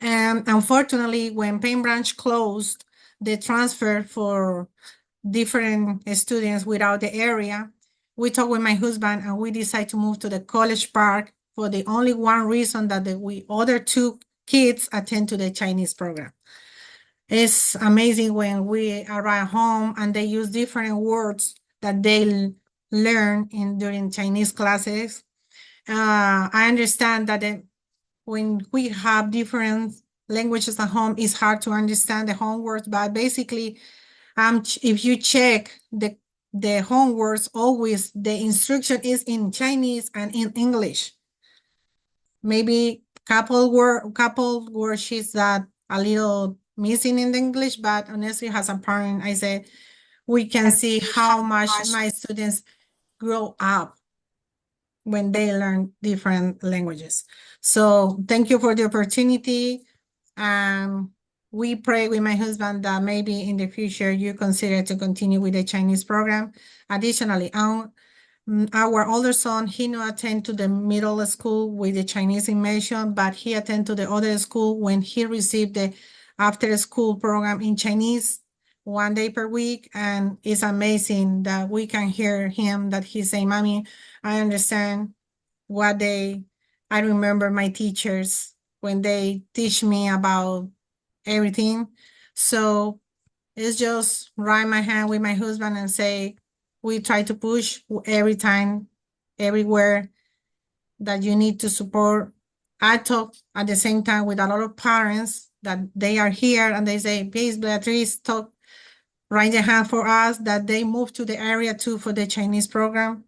And unfortunately, when Pine Branch closed the transfer for different students without the area, we talked with my husband and we decided to move to the College Park for the only one reason that we other 2 kids attend to the Chinese program. It's amazing when we arrive home and they use different words that they learn during Chinese classes. I understand that when we have different languages at home, it's hard to understand the homework, but basically, if you check the homeworks, always the instruction is in Chinese and in English. Maybe couple wordsheets that a little missing in the English, but honestly, as a parent, I say we can see how much my students grow up when they learn different languages. So thank you for the opportunity. We pray with my husband that maybe in the future you consider to continue with the Chinese program. Additionally, our older son, he not attend to the middle school with the Chinese immersion, but he attend to the other school when he received the after school program in Chinese 1 day per week. And it's amazing that we can hear him that he say, "Mommy, I understand I remember my teachers when they teach me about everything." So it's just write my hand with my husband and say, we try to push every time, everywhere that you need to support. I talk at the same time with a lot of parents that they are here and they say, "Please, Beatriz, write the hand for us," that they move to the area too for the Chinese program.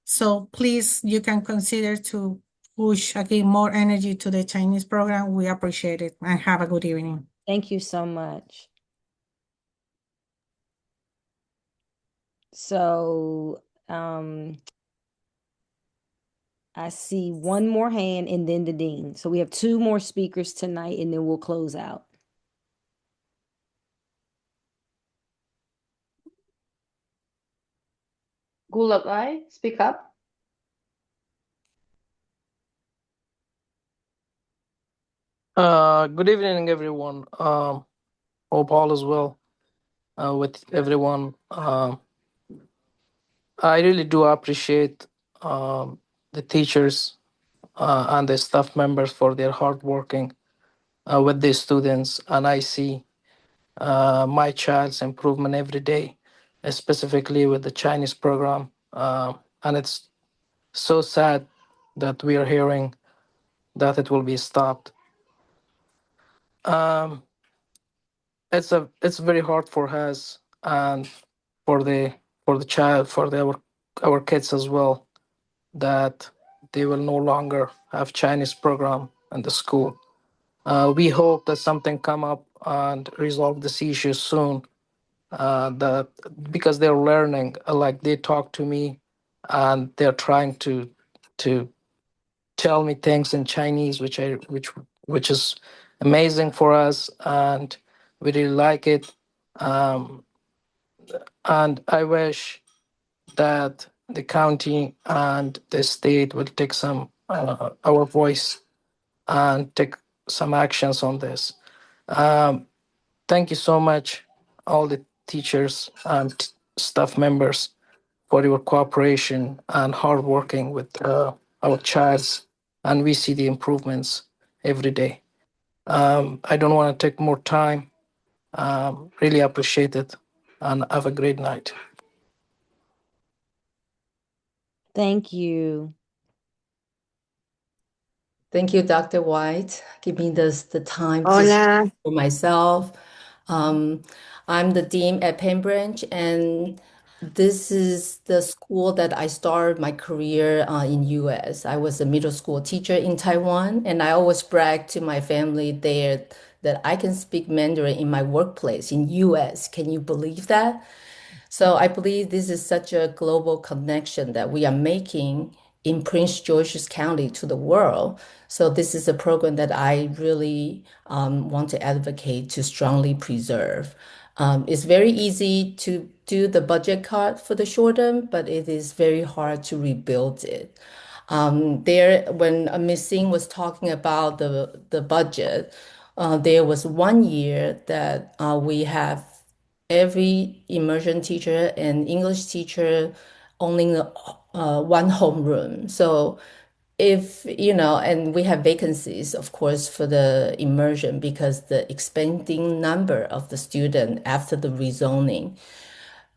So please, you can consider to push again more energy to the Chinese program. We appreciate it, and have a good evening. Thank you so much. So I see one more hand and then the dean. So we have 2 more speakers tonight and then we'll close out. Gulabai, speak up. Good evening, everyone. Hope all is well with everyone. I really do appreciate the teachers and the staff members for their hard working with the students, and I see my child's improvement every day, specifically with the Chinese program. And it's so sad that we are hearing that it will be stopped. It's very hard for us and for the child, for our kids as well, that they will no longer have Chinese program in the school. We hope that something come up and resolve this issue soon. That because they're learning, like they talk to me, and they're trying to tell me things in Chinese, which is amazing for us, and we really like it. And I wish that the county and the state will take some our voice and take some actions on this. Thank you so much, all the teachers and staff members for your cooperation and hard working with our childs, and we see the improvements every day. I don't want to take more time. Really appreciate it, and have a great night. Thank you. Thank you, Dr. White, giving us the time to Hola. speak for myself. I'm the dean at Penn Branch, and this is the school that I started my career in US. I was a middle school teacher in Taiwan, and I always brag to my family there that I can speak Mandarin in my workplace in US. Can you believe that? So I believe this is such a global connection that we are making in Prince George's County to the world. So this is a program that I really want to advocate to strongly preserve. It's very easy to do the budget cut for the short term, but it is very hard to rebuild it. When Ms. Singh was talking about the budget, there was one year that we have every immersion teacher and English teacher owning one homeroom. So if, and we have vacancies, of course, for the immersion because the expanding number of the student after the rezoning.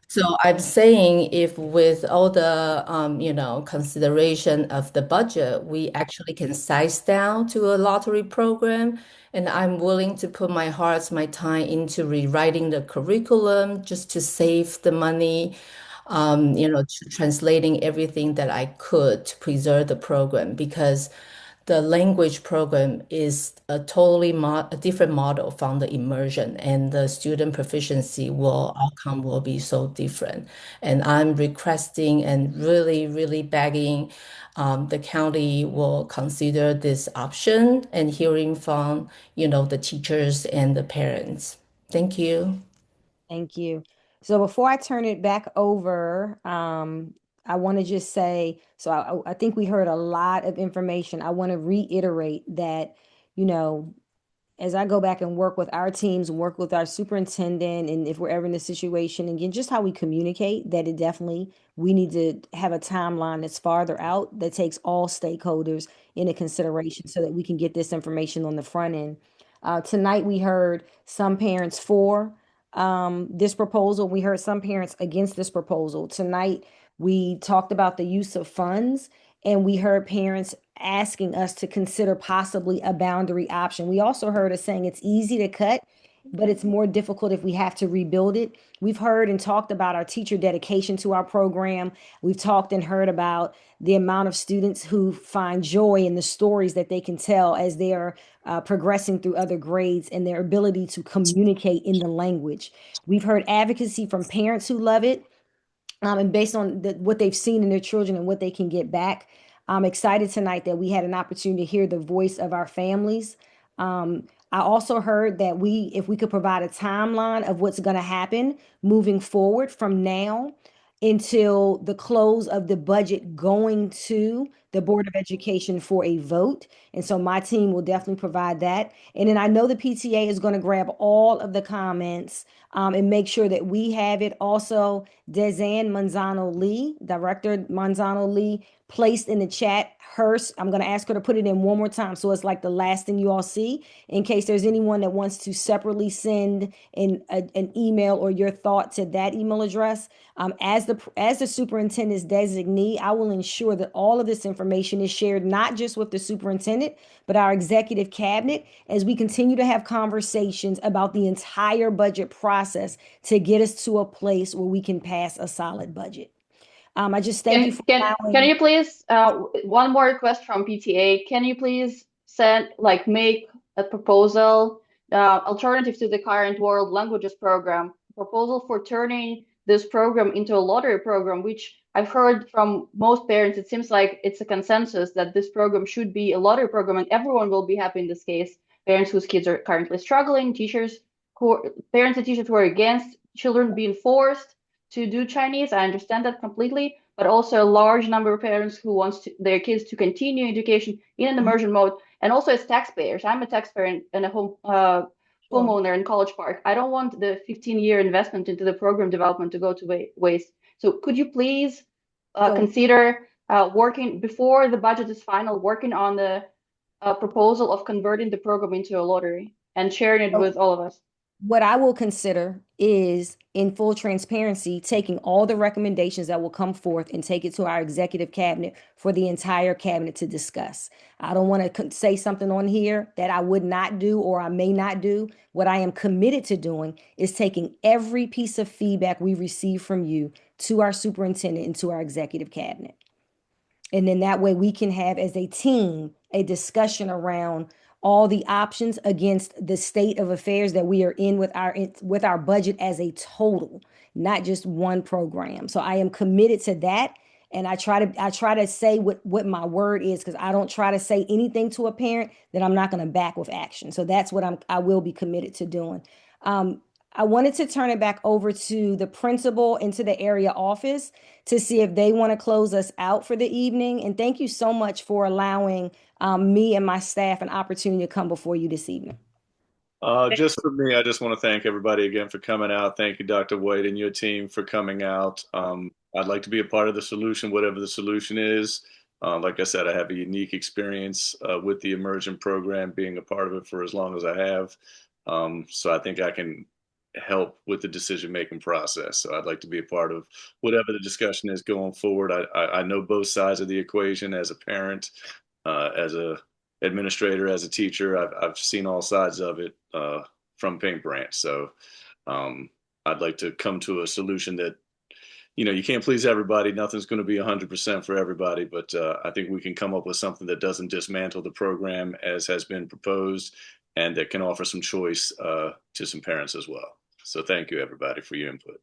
So I'm saying if with all the consideration of the budget, we actually can size down to a lottery program, and I'm willing to put my heart, my time into rewriting the curriculum just to save the money, to translating everything that I could to preserve the program because the language program is a totally a different model from the immersion, and the student proficiency outcome will be so different. And I'm requesting and really, really begging the county will consider this option and hearing from, the teachers and the parents. Thank you. Thank you. So before I turn it back over, I want to just say, so I think we heard a lot of information. I want to reiterate that, as I go back and work with our teams, work with our superintendent, and if we're ever in this situation, again, just how we communicate, that we need to have a timeline that's farther out that takes all stakeholders into consideration so that we can get this information on the front end. Tonight, we heard some parents for this proposal. We heard some parents against this proposal. Tonight, we talked about the use of funds, and we heard parents asking us to consider possibly a boundary option. We also heard us saying it's easy to cut, but it's more difficult if we have to rebuild it. We've heard and talked about our teacher dedication to our program. We've talked and heard about the amount of students who find joy in the stories that they can tell as they are progressing through other grades and their ability to communicate in the language. We've heard advocacy from parents who love it. And based on what they've seen in their children and what they can get back, I'm excited tonight that we had an opportunity to hear the voice of our families. I also heard that if we could provide a timeline of what's going to happen moving forward from now until the close of the budget going to the Board of Education for a vote. And so my team will definitely provide that. And then I know the PTA is going to grab all of the comments and make sure that we have it. Also, Dezanne Manzano Lee, Director Manzano Lee, placed in the chat I'm going to ask her to put it in one more time so it's like the last thing you all see, in case there's anyone that wants to separately send an email or your thought to that email address. As the superintendent's designee, I will ensure that all of this information is shared not just with the superintendent, but our executive cabinet as we continue to have conversations about the entire budget process to get us to a place where we can pass a solid budget. I just thank you for allowing. Can you please, one more request from PTA, can you please make a proposal, alternative to the current World Languages Program, proposal for turning this program into a lottery program, which I've heard from most parents, it seems like it's a consensus that this program should be a lottery program and everyone will be happy in this case. Parents whose kids are currently struggling, parents and teachers who are against children being forced to do Chinese. I understand that completely, but also a large number of parents who want their kids to continue education in an immersion mode. And also as taxpayers, I'm a taxpayer and a homeowner in College Park. I don't want the 15-year investment into the program development to go to waste. So could you please So- consider working before the budget is final, working on the proposal of converting the program into a lottery and sharing it with all of us? What I will consider is, in full transparency, taking all the recommendations that will come forth and take it to our executive cabinet for the entire cabinet to discuss. I don't want to say something on here that I would not do or I may not do. What I am committed to doing is taking every piece of feedback we receive from you to our superintendent and to our executive cabinet. And then that way we can have, as a team, a discussion around all the options against the state of affairs that we are in with our budget as a total, not just one program. So I am committed to that. And I try to say what my word is, because I don't try to say anything to a parent that I'm not going to back with action. So that's what I will be committed to doing. I wanted to turn it back over to the principal and to the area office to see if they want to close us out for the evening. And thank you so much for allowing me and my staff an opportunity to come before you this evening. Just for me, I just want to thank everybody again for coming out. Thank you, Dr. White, and your team for coming out. I'd like to be a part of the solution, whatever the solution is. Like I said, I have a unique experience with the immersion program, being a part of it for as long as I have. So I think I can help with the decision-making process. So I'd like to be a part of whatever the discussion is going forward. I know both sides of the equation as a parent, as a administrator, as a teacher. I've seen all sides of it from Paint Branch. So I'd like to come to a solution that, you can't please everybody. Nothing's going to be 100% for everybody, but I think we can come up with something that doesn't dismantle the program as has been proposed, and that can offer some choice to some parents as well. So thank you, everybody, for your input.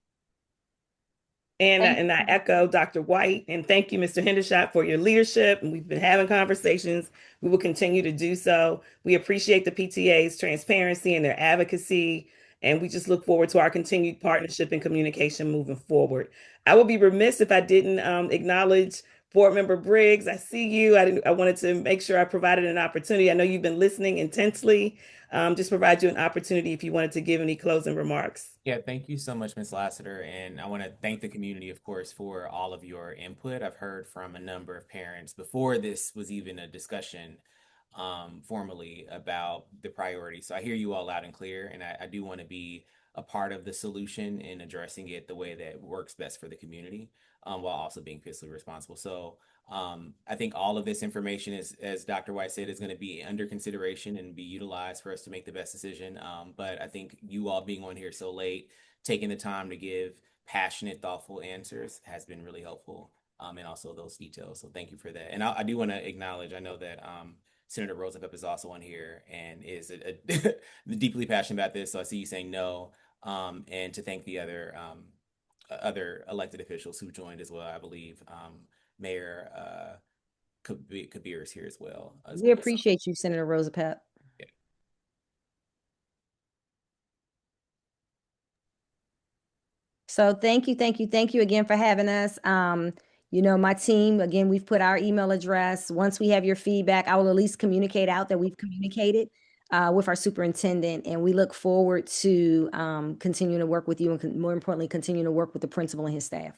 And I echo Dr. White, and thank you, Mr. Hendershot, for your leadership. And we've been having conversations. We will continue to do so. We appreciate the PTA's transparency and their advocacy, and we just look forward to our continued partnership and communication moving forward. I would be remiss if I didn't acknowledge Board Member Briggs. I see you. I wanted to make sure I provided an opportunity. I know you've been listening intensely. Just provide you an opportunity if you wanted to give any closing remarks. Yeah, thank you so much, Ms. Lassiter. And I want to thank the community, of course, for all of your input. I've heard from a number of parents before this was even a discussion formally about the priority. So I hear you all loud and clear, and I do want to be a part of the solution in addressing it the way that works best for the community, while also being fiscally responsible. So I think all of this information is, as Dr. White said, is going to be under consideration and be utilized for us to make the best decision. But I think you all being on here so late, taking the time to give passionate, thoughtful answers has been really helpful, and also those details. So thank you for that. And I do want to acknowledge, I know that Senator Roosevelt is also on here and is deeply passionate about this. So I see you saying no, and to thank the other elected officials who joined as well. I believe Mayor Kabir is here as well. We appreciate you, Senator Roosevelt. Yeah. So thank you again for having us. My team, again, we've put our email address. Once we have your feedback, I will at least communicate out that we've communicated with our superintendent, and we look forward to continuing to work with you, and more importantly, continuing to work with the principal and his staff.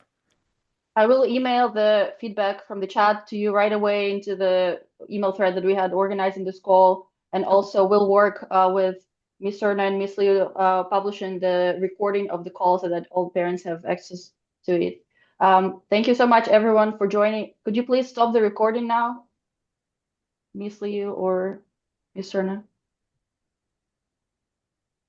I will email the feedback from the chat to you right away into the email thread that we had organized in this call. And also we'll work with Ms. Serna and Ms. Liu publishing the recording of the call so that all parents have access to it. Thank you so much, everyone, for joining. Could you please stop the recording now, Ms. Liu or Ms. Serna?